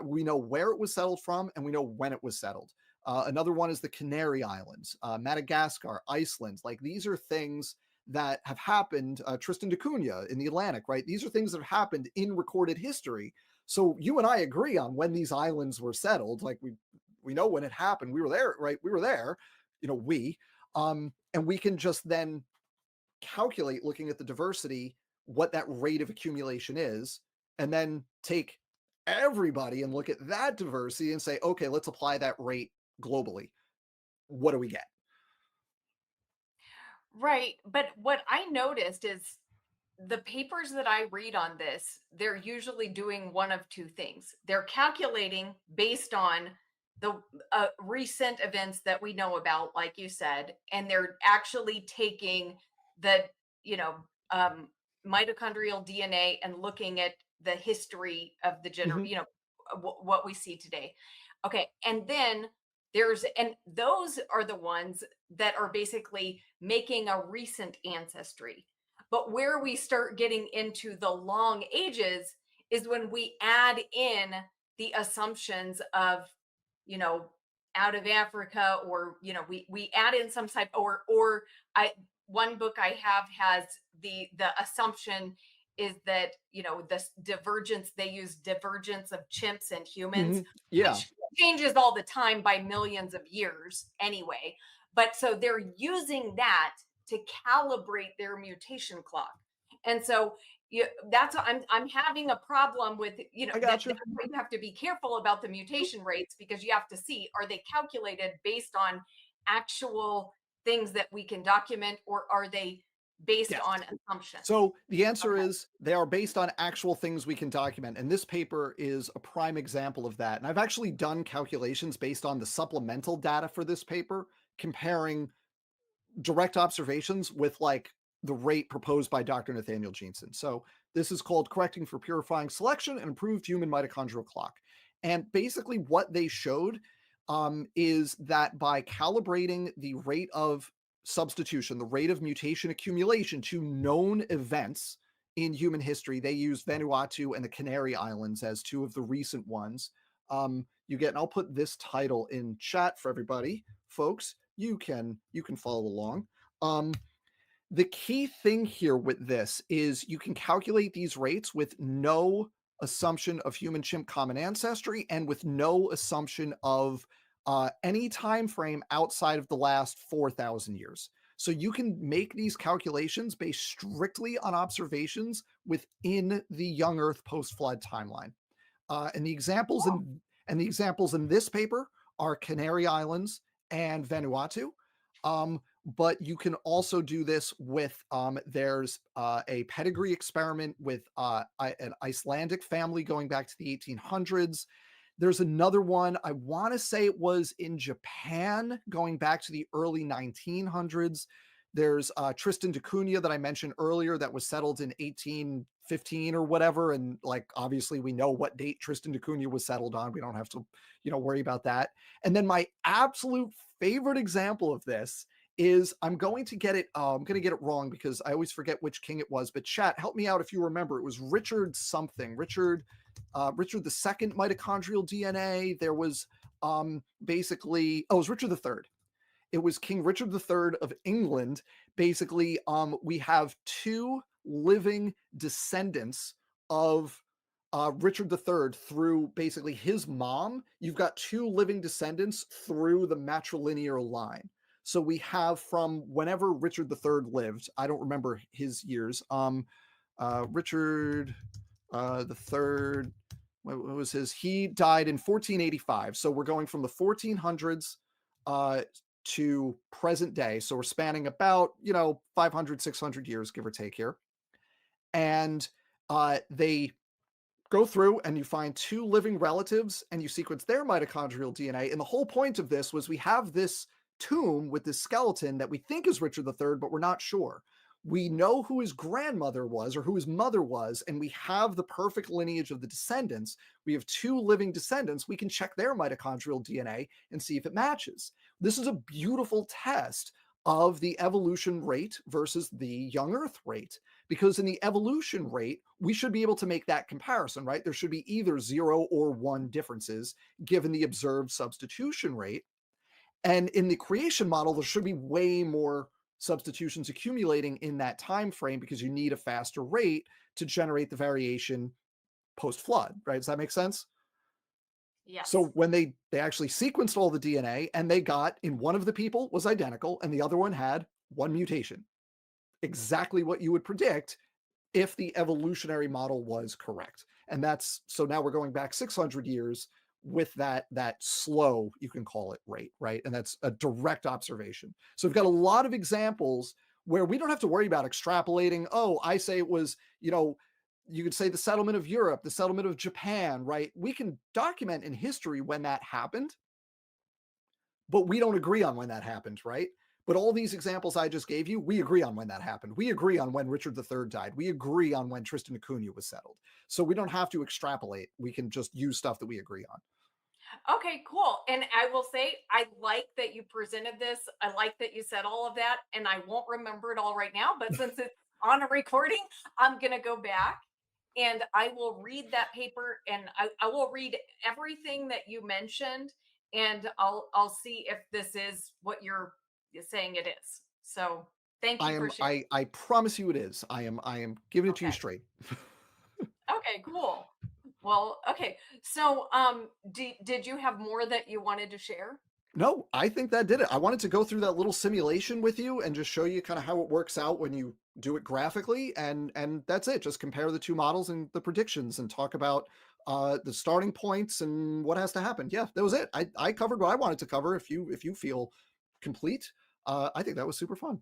S1: We know where it was settled from, and we know when it was settled. Another one is the Canary Islands, Madagascar, Iceland. Like these are things that have happened. Tristan da Cunha in the Atlantic, right? These are things that have happened in recorded history. So you and I agree on when these islands were settled. Like we know when it happened. We were there, right? We were there, and we can just then calculate, looking at the diversity, what that rate of accumulation is, and then take everybody and look at that diversity and say, okay, let's apply that rate globally. What do we get?
S2: Right. But what I noticed is the papers that I read on this, they're usually doing one of two things. They're calculating based on the recent events that we know about, like you said, and they're actually taking the, you know, um, mitochondrial DNA and looking at the history of the
S1: Mhm.
S2: what we see today. Okay. And then and those are the ones that are basically making a recent ancestry. But where we start getting into the long ages is when we add in the assumptions of, you know, out of Africa, or, we add in some type, or I one book I have has the assumption is that, this divergence, they use divergence of chimps and humans,
S1: Yeah.
S2: which changes all the time by millions of years anyway. But so they're using that to calibrate their mutation clock. And so that's what I'm having a problem with,
S1: I
S2: that's
S1: gotcha.
S2: why you have to be careful about the mutation rates, because you have to see, are they calculated based on actual things that we can document, or are they based
S1: Yes.
S2: on assumptions?
S1: So the answer
S2: Okay.
S1: is they are based on actual things we can document. And this paper is a prime example of that. And I've actually done calculations based on the supplemental data for this paper, comparing direct observations with like the rate proposed by Dr. Nathaniel Jeanson. So this is called Correcting for Purifying Selection and Improved Human Mitochondrial Clock. And basically what they showed is that by calibrating the rate of substitution, the rate of mutation accumulation to known events in human history, they use Vanuatu and the Canary Islands as two of the recent ones. You get, and I'll put this title in chat for everybody, folks. You can follow along. Um, the key thing here with this is you can calculate these rates with no assumption of human chimp common ancestry and with no assumption of any time frame outside of the last 4,000 years. So you can make these calculations based strictly on observations within the young Earth post-flood timeline. And the examples
S2: Cool.
S1: in this paper are Canary Islands and Vanuatu. But you can also do this with there's a pedigree experiment with an Icelandic family going back to the 1800s. There's another one, I want to say it was in Japan going back to the early 1900s. There's Tristan da Cunha that I mentioned earlier that was settled in 1815 or whatever. And like, obviously, we know what date Tristan da Cunha was settled on. We don't have to, worry about that. And then my absolute favorite example of this is I'm going to get it. I'm going to get it wrong because I always forget which king it was. But chat, help me out if you remember. It was Richard something. Richard II mitochondrial DNA. There was basically, oh, it was Richard III. It was King Richard III of England. Basically, we have two living descendants of Richard III through basically his mom. You've got two living descendants through the matrilineal line. So we have from whenever Richard III lived, I don't remember his years. Richard the third, what was his? He died in 1485. So we're going from the 1400s to present day. So we're spanning about, 500, 600 years, give or take here. And they go through and you find two living relatives and you sequence their mitochondrial DNA. And the whole point of this was we have this tomb with this skeleton that we think is Richard III, but we're not sure. We know who his grandmother was or who his mother was, and we have the perfect lineage of the descendants. We have two living descendants. We can check their mitochondrial DNA and see if it matches. This is a beautiful test of the evolution rate versus the young Earth rate. Because in the evolution rate, we should be able to make that comparison, right? There should be either 0 or 1 differences given the observed substitution rate. And in the creation model, there should be way more substitutions accumulating in that time frame because you need a faster rate to generate the variation post flood, right? Does that make sense? So
S2: Yes.
S1: when they actually sequenced all the DNA and they got in one of the people was identical and the other one had one mutation, exactly what you would predict if the evolutionary model was correct. And that's so now we're going back 600 years with that slow, you can call it, rate, right? And that's a direct observation. So we've got a lot of examples where we don't have to worry about extrapolating. Oh, I say it was, you could say the settlement of Europe, the settlement of Japan, right? We can document in history when that happened, but we don't agree on when that happened, right? But all these examples I just gave you, we agree on when that happened. We agree on when Richard III died. We agree on when Tristan da Cunha was settled. So we don't have to extrapolate. We can just use stuff that we agree on.
S2: Okay, cool. And I will say, I like that you presented this. I like that you said all of that. And I won't remember it all right now, but since it's on a recording, I'm going to go back and I will read that paper and I will read everything that you mentioned and I'll see if this is what you're saying it is. So thank you for sharing.
S1: I promise you it is. I am giving it to you
S2: Okay.
S1: straight.
S2: Okay, cool. Well, okay. So did you have more that you wanted to share?
S1: No, I think that did it. I wanted to go through that little simulation with you and just show you kind of how it works out when you do it graphically, and that's it. Just compare the two models and the predictions and talk about the starting points and what has to happen. Yeah, that was it. I covered what I wanted to cover. If you feel complete, I think that was super fun.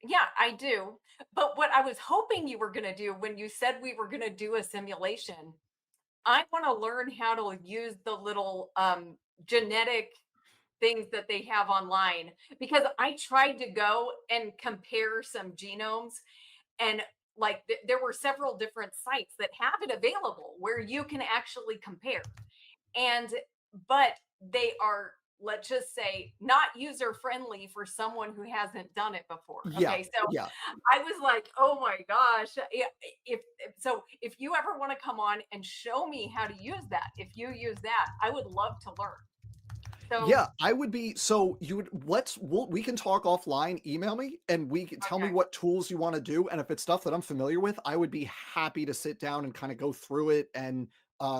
S2: Yeah, I do. But what I was hoping you were going to do when you said we were going to do a simulation, I want to learn how to use the little genetic things that they have online because I tried to go and compare some genomes and like there were several different sites that have it available where you can actually compare. And but they are, let's just say, not user friendly for someone who hasn't done it before.
S1: Yeah,
S2: Okay, so
S1: yeah.
S2: I was like, oh my gosh, if you ever want to come on and show me how to use that, if you use that, I would love to learn. So
S1: Yeah, I would be so you would we can talk offline, email me and we can tell me
S2: okay.
S1: what tools you want to do. And if it's stuff that I'm familiar with, I would be happy to sit down and kind of go through it and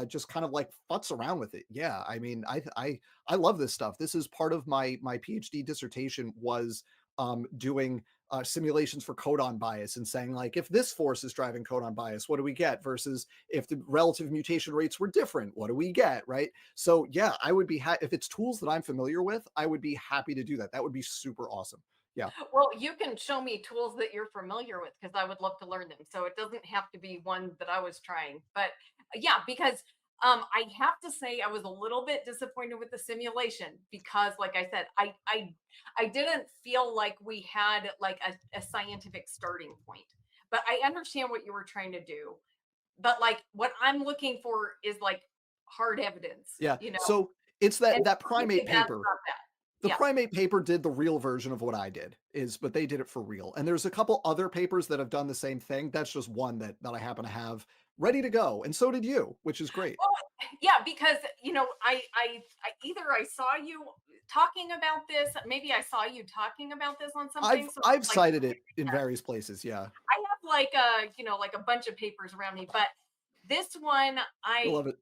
S1: just kind of like futz around with it. Yeah, I mean, I love this stuff. This is part of my PhD dissertation was doing simulations for codon bias and saying like, if this force is driving codon bias, what do we get? Versus if the relative mutation rates were different, what do we get? Right. So yeah, I would be if it's tools that I'm familiar with, I would be happy to do that. That would be super awesome. Yeah.
S2: Well, you can show me tools that you're familiar with because I would love to learn them. So it doesn't have to be one that I was trying. But yeah, because I have to say I was a little bit disappointed with the simulation because, like I said, I didn't feel like we had like a scientific starting point. But I understand what you were trying to do. But like what I'm looking for is like hard evidence,
S1: Yeah.
S2: you know,
S1: So it's
S2: and
S1: that
S2: obviously
S1: primate
S2: that's
S1: paper.
S2: not that.
S1: The
S2: Yeah.
S1: primate paper did the real version of what I did, but they did it for real. And there's a couple other papers that have done the same thing. That's just one that I happen to have ready to go. And so did you, which is great.
S2: Well, yeah, because you know, I either I saw you talking about this, maybe I saw you talking about this on something. So
S1: I've
S2: like,
S1: cited it in various places. Yeah.
S2: I have like a you know like a bunch of papers around me, but this one
S1: I love it.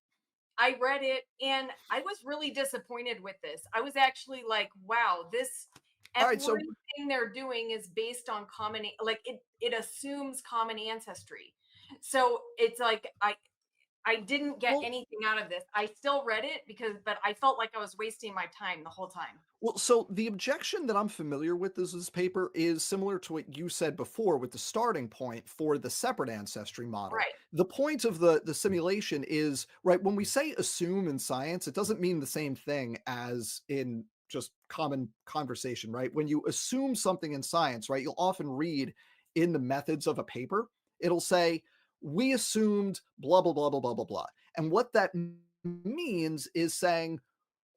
S2: I read it and I was really disappointed with this. I was actually like, wow, this
S1: All right. So
S2: everything they're doing is based on common like it assumes common ancestry. So it's like I didn't get
S1: well,
S2: anything out of this. I still read it because but I felt like I was wasting my time the whole time.
S1: so the objection that I'm familiar with this paper is similar to what you said before with the starting point for the separate ancestry model.
S2: Right.
S1: The point of the simulation is right when we say assume in science, it doesn't mean the same thing as in just common conversation, right? When you assume something in science, right, you'll often read in the methods of a paper, it'll say, we assumed blah blah blah blah blah blah blah. And what that means is saying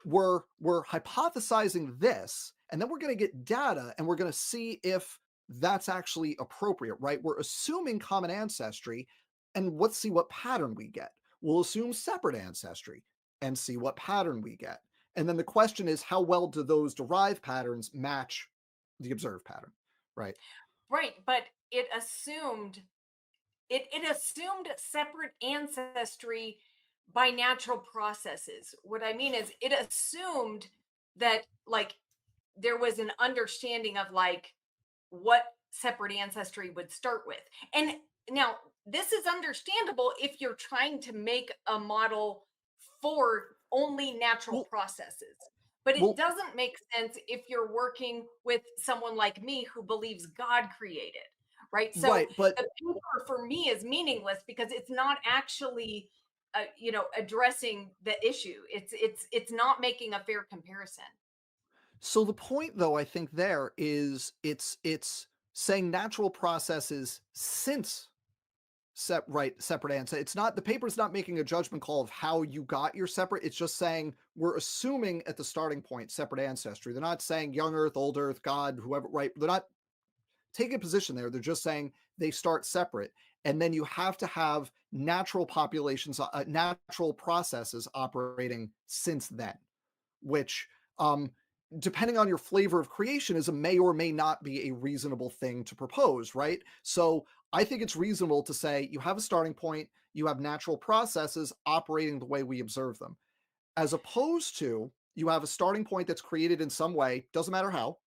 S1: we're hypothesizing this and then we're going to get data and we're going to see if that's actually appropriate, right? We're assuming common ancestry and let's see what pattern we get. We'll assume separate ancestry and see what pattern we get. And then the question is, how well do those derived patterns match the observed pattern, right?
S2: Right, but it assumed separate ancestry by natural processes. What I mean is it assumed that like there was an understanding of like what separate ancestry would start with. And now this is understandable if you're trying to make a model for only natural
S1: Well,
S2: processes. But it
S1: well,
S2: doesn't make sense if you're working with someone like me who believes God created, right? So
S1: right, but
S2: the paper for me is meaningless because it's not actually you know addressing the issue. It's not making a fair comparison.
S1: so the point though I think there is it's saying natural processes since separate answer. It's not the paper's not making a judgment call of how you got your separate. It's just saying we're assuming at the starting point separate ancestry. They're not saying young Earth, old Earth, God, whoever. Right? They're not taking a position there. They're just saying they start separate, and then you have to have natural populations, natural processes operating since then, which depending on your flavor of creationism may or may not be a reasonable thing to propose, right? So I think it's reasonable to say you have a starting point, you have natural processes operating the way we observe them, as opposed to you have a starting point that's created in some way, doesn't matter how,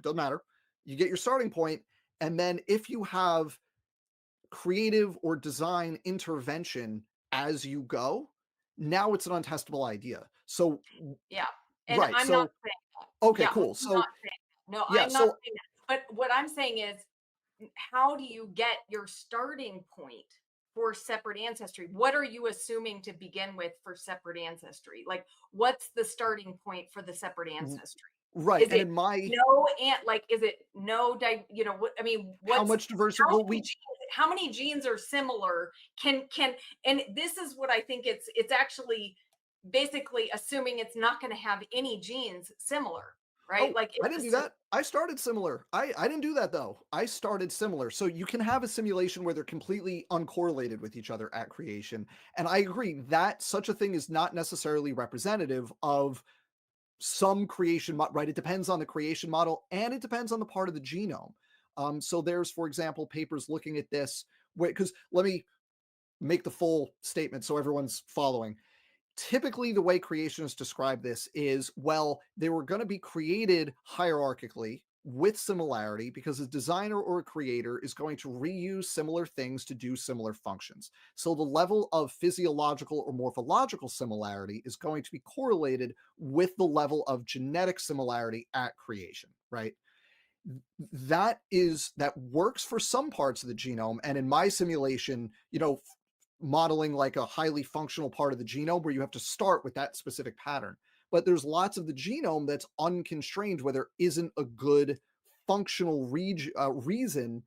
S1: doesn't matter. You get your starting point, and then if you have creative or design intervention as you go, now it's an untestable idea. So
S2: Yeah. And
S1: right,
S2: I'm not
S1: so
S2: saying that.
S1: okay,
S2: Yeah, I'm
S1: cool.
S2: not
S1: So
S2: saying that. No,
S1: yeah,
S2: I'm not
S1: so
S2: saying that. But what I'm saying is, how do you get your starting point for separate ancestry? What are you assuming to begin with for separate ancestry? Like, what's the starting point for the separate ancestry?
S1: right,
S2: Is
S1: and
S2: it
S1: in my
S2: no ant like is it no you know what I mean
S1: how
S2: what's
S1: much diversity? Well, we
S2: how many genes are similar can and this is what I think it's actually basically assuming it's not going to have any genes similar, right?
S1: oh,
S2: Like
S1: I
S2: it's
S1: didn't do
S2: assuming
S1: that. I started similar. I didn't do that though. I started similar. So you can have a simulation where they're completely uncorrelated with each other at creation. And I agree that such a thing is not necessarily representative of some creation, right? It depends on the creation model and it depends on the part of the genome. So there's, for example, papers looking at this, because let me make the full statement so everyone's following. Typically, the way creationists describe this is well, they were going to be created hierarchically, with similarity because a designer or a creator is going to reuse similar things to do similar functions. So the level of physiological or morphological similarity is going to be correlated with the level of genetic similarity at creation, right? That works for some parts of the genome, and in my simulation, modeling like a highly functional part of the genome where you have to start with that specific pattern. But there's lots of the genome that's unconstrained where there isn't a good functional reason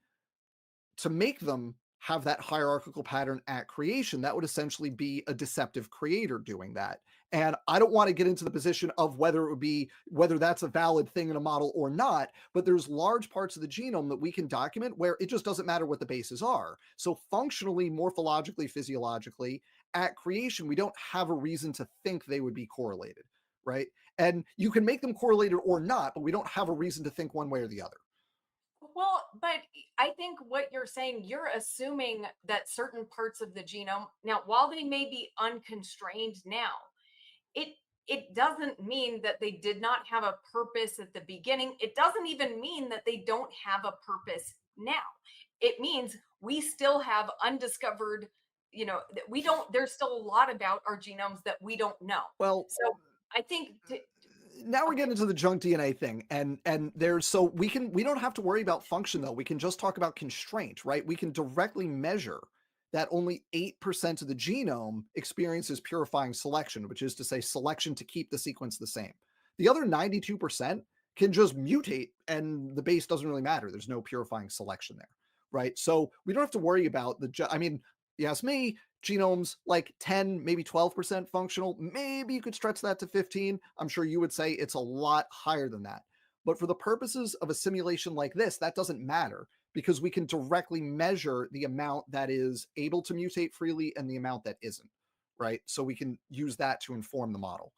S1: to make them have that hierarchical pattern at creation. That would essentially be a deceptive creator doing that. And I don't want to get into the position of whether that's a valid thing in a model or not, but there's large parts of the genome that we can document where it just doesn't matter what the bases are. So functionally, morphologically, physiologically, at creation, we don't have a reason to think they would be correlated, right? And you can make them correlated or not, but we don't have a reason to think one way or the other.
S2: Well, but I think what you're saying, you're assuming that certain parts of the genome, now, while they may be unconstrained now, it it doesn't mean that they did not have a purpose at the beginning. It doesn't even mean that they don't have a purpose now. It means we still have undiscovered, we don't, there's still a lot about our genomes that we don't know.
S1: Well,
S2: So I think
S1: now we're
S2: okay.
S1: getting into the junk DNA thing, and there's so we don't have to worry about function though. We can just talk about constraint, right? We can directly measure that only 8% of the genome experiences purifying selection, which is to say selection to keep the sequence the same. The other 92% can just mutate and the base doesn't really matter. There's no purifying selection there, right? So we don't have to worry about I mean, you ask me, genomes like 10, maybe 12% functional. Maybe you could stretch that to 15. I'm sure you would say it's a lot higher than that. But for the purposes of a simulation like this, that doesn't matter because we can directly measure the amount that is able to mutate freely and the amount that isn't, right? So we can use that to inform the model.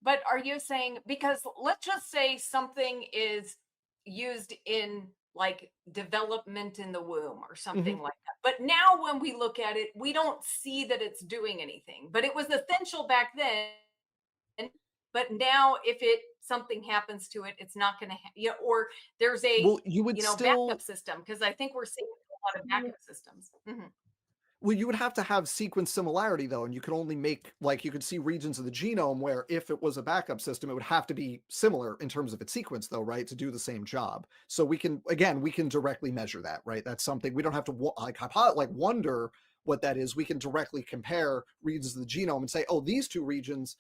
S2: But are you saying, because let's just say something is used in like development in the womb or
S1: Mhm.
S2: something like that. But now when we look at it, we don't see that it's doing anything. But it was essential back then. But now if it something happens to it, it's not going to or there's a
S1: Well, you would
S2: backup
S1: still
S2: system, because I think we're seeing a lot of backup systems. Mhm.
S1: Well, you would have to have sequence similarity though, and you could only make like you could see regions of the genome where if it was a backup system, it would have to be similar in terms of its sequence though, right? To do the same job. So we can directly measure that, right? That's something we don't have to like wonder what that is. We can directly compare regions of the genome and say, oh, these two regions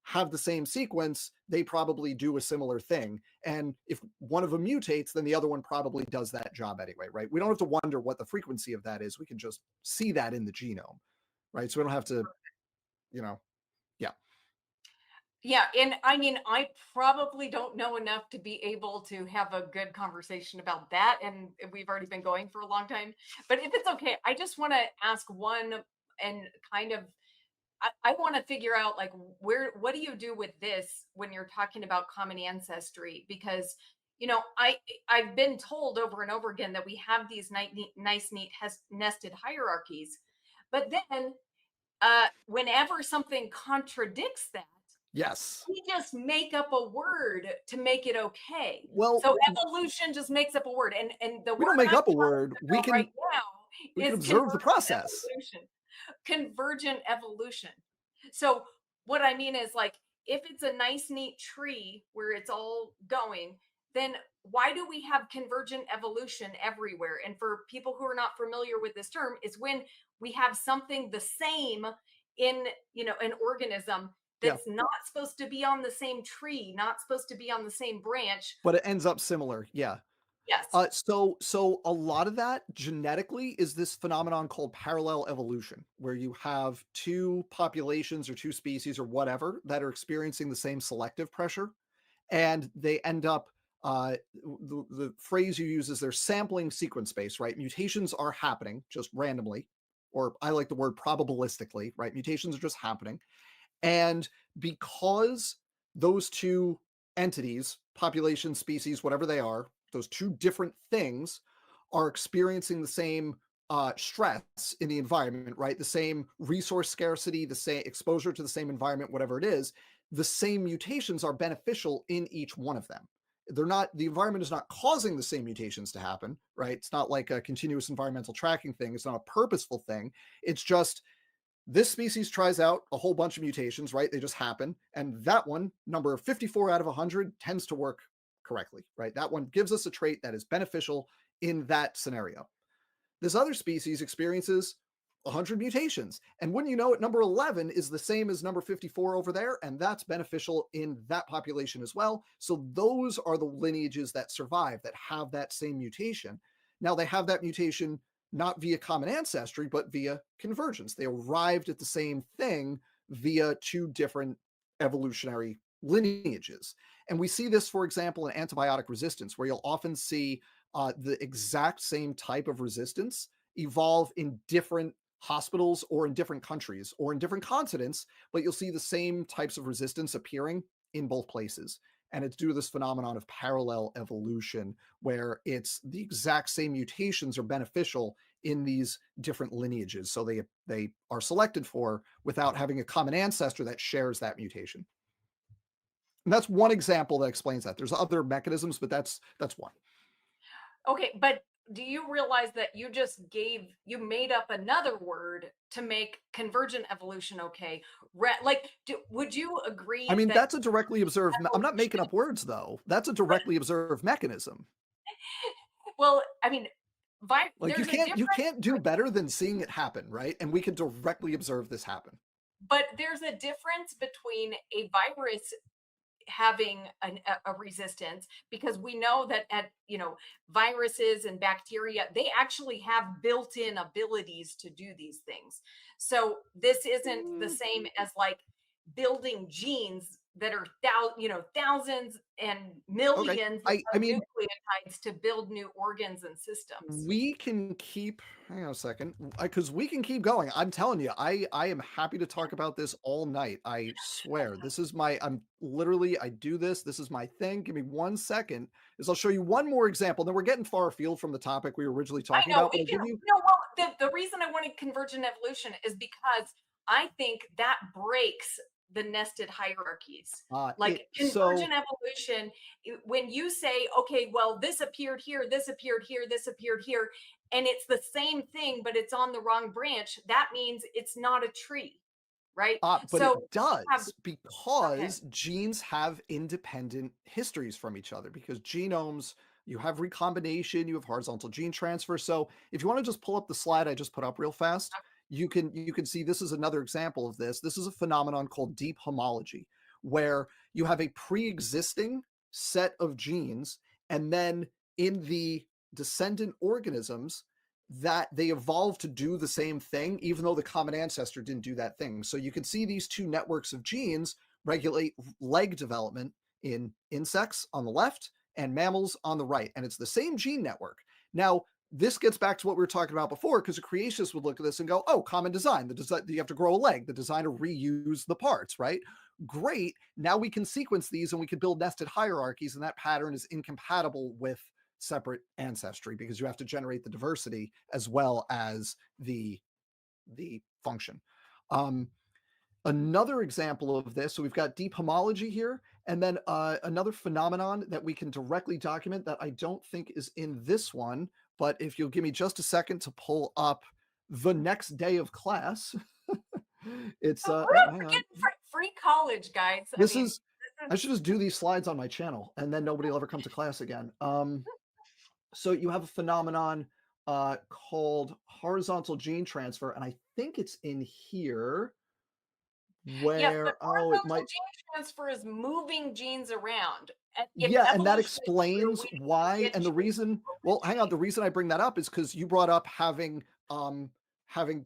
S1: have the same sequence, they probably do a similar thing. And if one of them mutates, then the other one probably does that job anyway, right? We don't have to wonder what the frequency of that is. We can just see that in the genome, right? So we don't have to, you know, yeah.
S2: Yeah, and I mean, I probably don't know enough to be able to have a good conversation about that. And we've already been going for a long time. But if it's okay, I just want to ask one and kind of, I want to figure out like what do you do with this when you're talking about common ancestry? Because, I've been told over and over again that we have these nice, neat, nested hierarchies. But then whenever something contradicts that,
S1: Yes.
S2: we just make up a word to make it okay.
S1: Well,
S2: So evolution just makes up a word, and the
S1: we don't
S2: word
S1: make
S2: I'm
S1: up a
S2: talking
S1: word.
S2: about right now
S1: We can
S2: is
S1: observe the
S2: convergent
S1: process.
S2: evolution. Convergent evolution. So what I mean is, like, if it's a nice neat tree where it's all going, then why do we have convergent evolution everywhere? And for people who are not familiar with this term, is when we have something the same in, an organism
S1: Yeah.
S2: that's not supposed to be on the same tree, not supposed to be on the same branch.
S1: But it ends up similar. Yeah.
S2: Yes.
S1: So a lot of that genetically is this phenomenon called parallel evolution, where you have two populations or two species or whatever that are experiencing the same selective pressure, and they end up. The phrase you use is they're sampling sequence space, right? Mutations are happening just randomly, or I like the word probabilistically, right? Mutations are just happening, and because those two entities, population, species, whatever they are, those two different things are experiencing the same stress in the environment, right? The same resource scarcity, the same exposure to the same environment, whatever it is, the same mutations are beneficial in each one of them. they're not, the environment is not causing the same mutations to happen, right? It's not like a continuous environmental tracking thing. It's not a purposeful thing. It's just this species tries out a whole bunch of mutations, right? They just happen. And that one, number 54 out of 100, tends to work correctly, right? That one gives us a trait that is beneficial in that scenario. This other species experiences 100 mutations. And wouldn't you know it, number 11 is the same as number 54 over there, and that's beneficial in that population as well. So those are the lineages that survive, that have that same mutation. Now, they have that mutation not via common ancestry, but via convergence. They arrived at the same thing via two different evolutionary lineages. And we see this, for example, in antibiotic resistance, where you'll often see the exact same type of resistance evolve in different hospitals or in different countries or in different continents, but you'll see the same types of resistance appearing in both places. And it's due to this phenomenon of parallel evolution, where it's the exact same mutations are beneficial in these different lineages. So they are selected for without having a common ancestor that shares that mutation. And that's one example that explains that. There's other mechanisms, but that's one.
S2: Okay, but do you realize that you made up another word to make convergent evolution okay? Would you
S1: I
S2: agree
S1: mean,
S2: that
S1: that's a directly observed. I'm not making
S2: evolution,
S1: up words though. That's a directly observed mechanism.
S2: well, I mean,
S1: Like
S2: there's a
S1: you
S2: difference,
S1: can't do better than seeing it happen, right? And we can directly observe this happen.
S2: but there's a difference between a virus having a resistance, because we know that viruses and bacteria, they actually have built-in abilities to do these things. So this isn't the
S1: Mm,
S2: same as like building genes that are thousands and
S1: okay.
S2: millions
S1: I
S2: of
S1: mean,
S2: nucleotides to build new organs and systems.
S1: we can keep, hang on a second, because we can keep going. I'm telling you, I am happy to talk about this all night. I swear. This is my, I'm literally, I do this. This is my thing. Give me 1 second, is I'll show you one more example. Then we're getting far afield from the topic we were originally
S2: I
S1: talking
S2: know
S1: about, but
S2: we
S1: I'll
S2: can.
S1: give you
S2: No, well, the reason I wanted convergent evolution is because I think that breaks the nested hierarchies. Like
S1: it
S2: convergent
S1: so
S2: evolution, when you say, okay, well, this appeared here, this appeared here, this appeared here, and it's the same thing, but it's on the wrong branch, that means it's not a tree, right?
S1: But
S2: So
S1: it
S2: we have,
S1: does,
S2: okay,
S1: because genes have independent histories from each other, because genomes, you have recombination, you have horizontal gene transfer. So if you want to just pull up the slide I just put up real fast, you can see this is another example of this. This is a phenomenon called deep homology, where you have a pre-existing set of genes, and then in the descendant organisms, that they evolved to do the same thing, even though the common ancestor didn't do that thing. So you can see these two networks of genes regulate leg development in insects on the left and mammals on the right. And it's the same gene network. Now, this gets back to what we were talking about before, because a creationist would look at this and go, oh, common design. The design, you have to grow a leg, the designer reuse the parts, right? Great. Now we can sequence these and we can build nested hierarchies, and that pattern is incompatible with separate ancestry, because you have to generate the diversity as well as the function. Um, Another example of this, so we've got deep homology here, and then another phenomenon that we can directly document that I don't think is in this one, but if you'll give me just a second to pull up the next day of class, it's
S2: oh,
S1: hang
S2: we're
S1: on.
S2: getting free college, guys. I
S1: This
S2: mean,
S1: is,
S2: this
S1: I
S2: is
S1: should just do these slides on my channel, and then nobody will ever come to class again. So you have a phenomenon called horizontal gene transfer, and I think it's in here
S2: yes, but
S1: where, oh, it
S2: horizontal
S1: might,
S2: gene transfer is moving genes around. And if
S1: yeah, and that
S2: evolution is true,
S1: explains
S2: we need to
S1: why.
S2: get
S1: And the
S2: genes
S1: reason,
S2: moving
S1: well, hang on, the
S2: genes.
S1: reason I bring that up is because you brought up having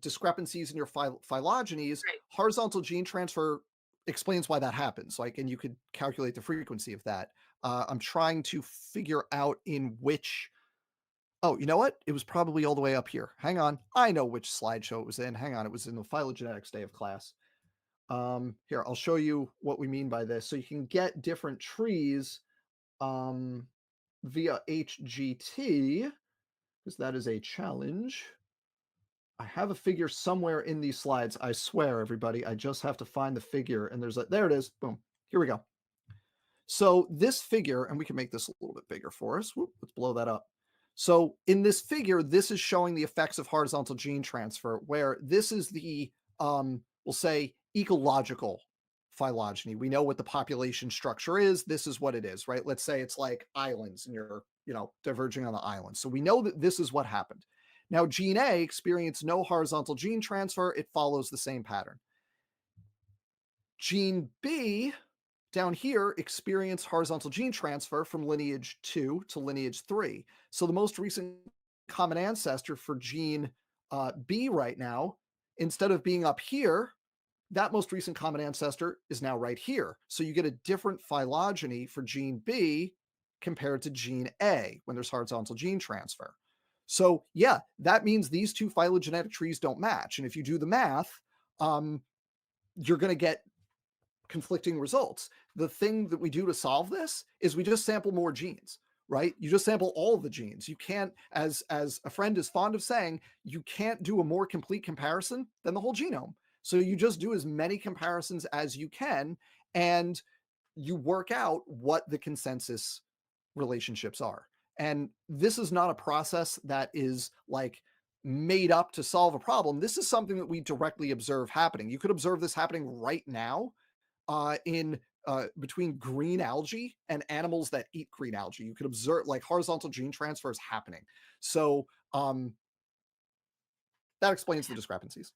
S1: discrepancies in your phylogenies.
S2: Right.
S1: Horizontal gene transfer explains why that happens. Like, and you could calculate the frequency of that. I'm trying to figure out in which. Oh, you know what? It was probably all the way up here. Hang on. I know which slideshow it was in. Hang on. It was in the phylogenetics day of class. Here, I'll show you what we mean by this. So you can get different trees um, via HGT, because that is a challenge. I have a figure somewhere in these slides. I swear, everybody. I just have to find the figure. And there it is. Boom. Here we go. So this figure, and we can make this a little bit bigger for us. Whoop, let's blow that up. So in this figure, this is showing the effects of horizontal gene transfer, where this is the we'll say ecological phylogeny. We know what the population structure is. This is what it is, right? Let's say it's like islands and you're, diverging on the island. So we know that this is what happened. Now, gene A experienced no horizontal gene transfer. It follows the same pattern. Gene B down here experienced horizontal gene transfer from lineage 2 to lineage 3. So the most recent common ancestor for gene B right now, instead of being up here, that most recent common ancestor is now right here. So you get a different phylogeny for gene B compared to gene A when there's horizontal gene transfer. So yeah, that means these two phylogenetic trees don't match. And if you do the math, you're going to get conflicting results. The thing that we do to solve this is we just sample more genes, right? You just sample all of the genes. You can't, as a friend is fond of saying, you can't do a more complete comparison than the whole genome. So you just do as many comparisons as you can, and you work out what the consensus relationships are. And this is not a process that is like made up to solve a problem. This is something that we directly observe happening. You could observe this happening right now in between green algae and animals that eat green algae. You could observe like horizontal gene transfer is happening. So that explains the discrepancies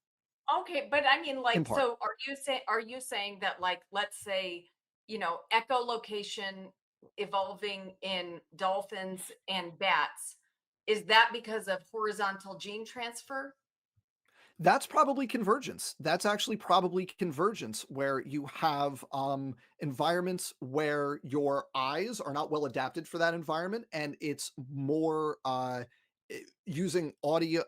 S2: Okay, but I mean,
S1: in
S2: like,
S1: part.
S2: so are you saying that, like, let's say, echolocation evolving in dolphins and bats, is that because of horizontal gene transfer?
S1: That's probably convergence. That's actually probably convergence where you have environments where your eyes are not well adapted for that environment, and it's more using audio,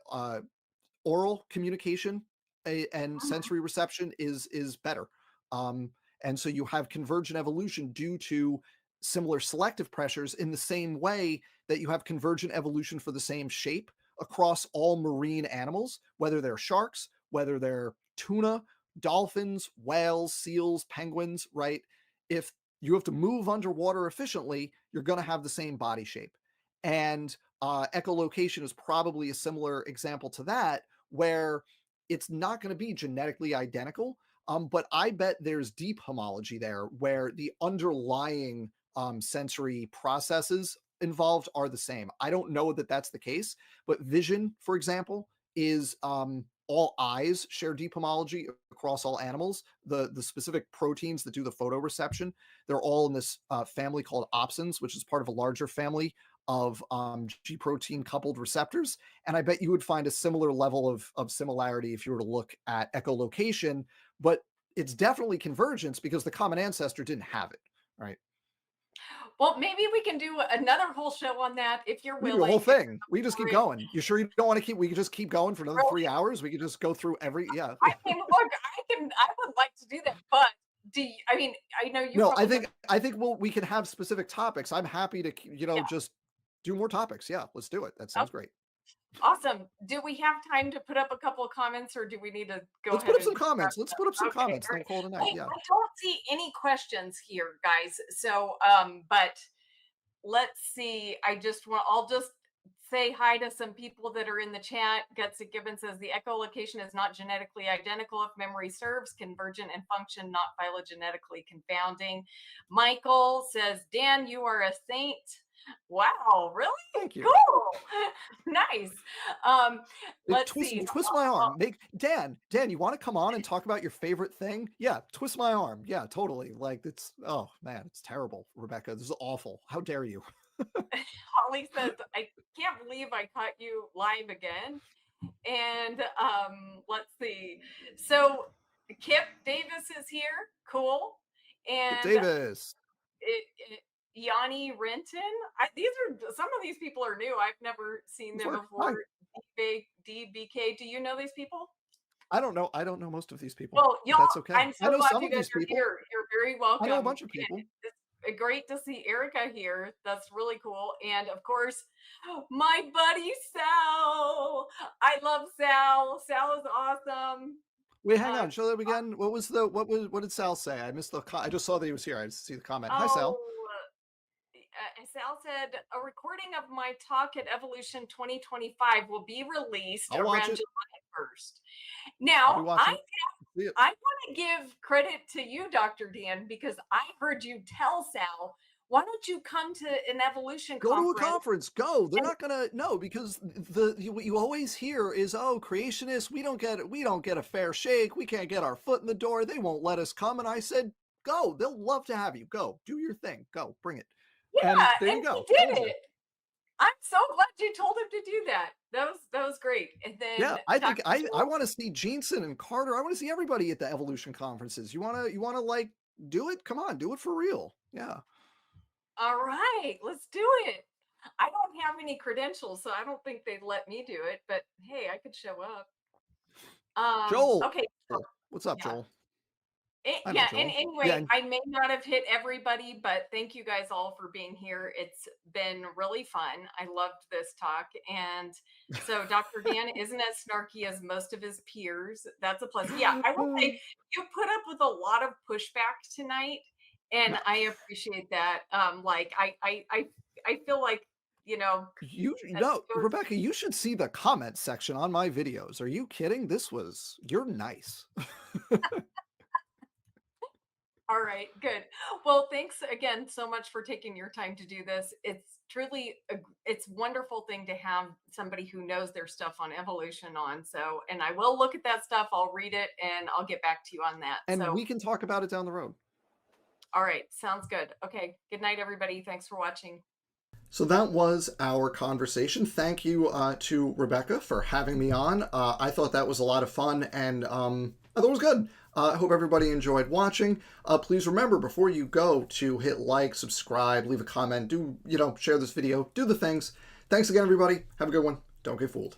S1: oral communication and
S2: Mhm.
S1: sensory reception is better. Um, and so you have convergent evolution due to similar selective pressures in the same way that you have convergent evolution for the same shape across all marine animals, whether they're sharks, whether they're tuna, dolphins, whales, seals, penguins, right? If you have to move underwater efficiently, you're going to have the same body shape. And echolocation is probably a similar example to that, where it's not going to be genetically identical. But I bet there's deep homology there where the underlying sensory processes involved are the same. I don't know that that's the case, but vision, for example, is all eyes share deep homology across all animals. The specific proteins that do the photoreception, they're all in this family called opsins, which is part of a larger family of G protein coupled receptors. And I bet you would find a similar level of similarity if you were to look at echolocation, but it's definitely convergence because the common ancestor didn't have it, right?
S2: Well, maybe we can do another whole show on that if you're
S1: We can do a whole
S2: willing. If
S1: thing. We just keep
S2: you're
S1: going. You sure you don't want to keep? We can just keep going for another
S2: really,
S1: 3 hours. We could just go through every. Yeah.
S2: I mean, look, I would like to do that, but I mean, I know you
S1: No, I
S2: probably have.
S1: think I think we can have specific topics. I'm happy to
S2: Yeah.
S1: just do more topics. Yeah, let's do it. That sounds great.
S2: Awesome. Do we have time to put up a couple of comments or do we need to go
S1: Let's put
S2: ahead
S1: up
S2: and
S1: some
S2: wrap
S1: comments. Let's
S2: it
S1: put up some
S2: up? Okay,
S1: comments. Then we'll
S2: great.
S1: call it a
S2: I,
S1: night. Yeah.
S2: I don't see any questions here, guys. So, but let's see. I'll just say hi to some people that are in the chat. Gutsy Gibbon says the echolocation is not genetically identical if memory serves, convergent in function, not phylogenetically confounding. Michael says, Dan, you are a saint. Wow, really?
S1: Thank you.
S2: Cool. Nice. Um, let's
S1: Twist
S2: see.
S1: twist my arm. Make Dan, you want to come on and talk about your favorite thing? Yeah, twist my arm. Yeah, totally. Like it's oh man, it's terrible, Rebecca. This is awful. How dare you?
S2: Holly says, I can't believe I caught you live again. And let's see. So Kip Davis is here. Cool.
S1: Kip
S2: And
S1: Davis.
S2: Yanni Renton. These are some of these people are new. I've never seen
S1: Good
S2: them
S1: work.
S2: before.
S1: Hi.
S2: DBK. Do you know these people?
S1: I don't know most of these people,
S2: Well,
S1: but
S2: y'all,
S1: that's okay.
S2: I'm
S1: I
S2: so
S1: know
S2: glad
S1: some
S2: you
S1: of
S2: guys
S1: these
S2: are
S1: people.
S2: here. You're very
S1: I know a
S2: welcome.
S1: bunch of
S2: And
S1: people.
S2: it's great to see Erica here. That's really cool. And of course, my buddy Sal. I love Sal. Sal is awesome.
S1: Wait, hang
S2: Uh,
S1: on. Show that again. What did Sal say? I missed I just saw that he was here. I didn't see the comment. Hi,
S2: oh,
S1: Sal.
S2: Sal said a recording of my talk at Evolution 2025 will be released
S1: I'll watch
S2: around
S1: it.
S2: July 1st.
S1: I'll be
S2: Now,
S1: watching it. See it.
S2: I want to give credit to you, Dr. Dan, because I heard you tell Sal, why don't you come to an evolution
S1: Go to a
S2: conference?
S1: conference. Go. They're
S2: And
S1: not gonna no because what you always hear is, oh, creationists, we don't get a fair shake. We can't get our foot in the door. They won't let us come. And I said, go. They'll love to have you. Go. Do your thing. Go. Bring it. And
S2: yeah,
S1: there
S2: and
S1: you
S2: he
S1: go.
S2: did
S1: Told you.
S2: it. I'm so glad you told him to do that. That was great. And then
S1: Yeah, I think
S2: Dr.
S1: I
S2: Jill,
S1: want to see Jeanson and Carter. I want to see everybody at the evolution conferences. You wanna like do it? Come on, do it for real. Yeah.
S2: all right, let's do it. I don't have any credentials, so I don't think they'd let me do it, but hey, I could show up.
S1: Joel.
S2: Okay.
S1: What's up,
S2: Yeah.
S1: Joel? I know
S2: Yeah, and
S1: Joel. Yeah,
S2: anyway, I may not have hit everybody, but thank you guys all for being here. It's been really fun. I loved this talk. And so Dr. Dan isn't as snarky as most of his peers. That's a plus. Yeah, I will say you put up with a lot of pushback tonight, and
S1: no.
S2: I appreciate that. Like I feel like, you know,
S1: You
S2: it
S1: no,
S2: was
S1: Rebecca, you should see the comment section on my videos. Are you kidding? You're nice.
S2: all right, good. Well, thanks again so much for taking your time to do this. It's truly it's wonderful thing to have somebody who knows their stuff on evolution on. So, and I will look at that stuff, I'll read it and I'll get back to you on that.
S1: And
S2: So,
S1: we can talk about it down the road.
S2: all right, sounds good. Okay, good night everybody. Thanks for watching.
S1: So that was our conversation. Thank you to Rebecca for having me on. I thought that was a lot of fun, and I thought it was good. I hope everybody enjoyed watching. Please remember, before you go, to hit like, subscribe, leave a comment, share this video, do the things. Thanks again, everybody. Have a good one. Don't get fooled.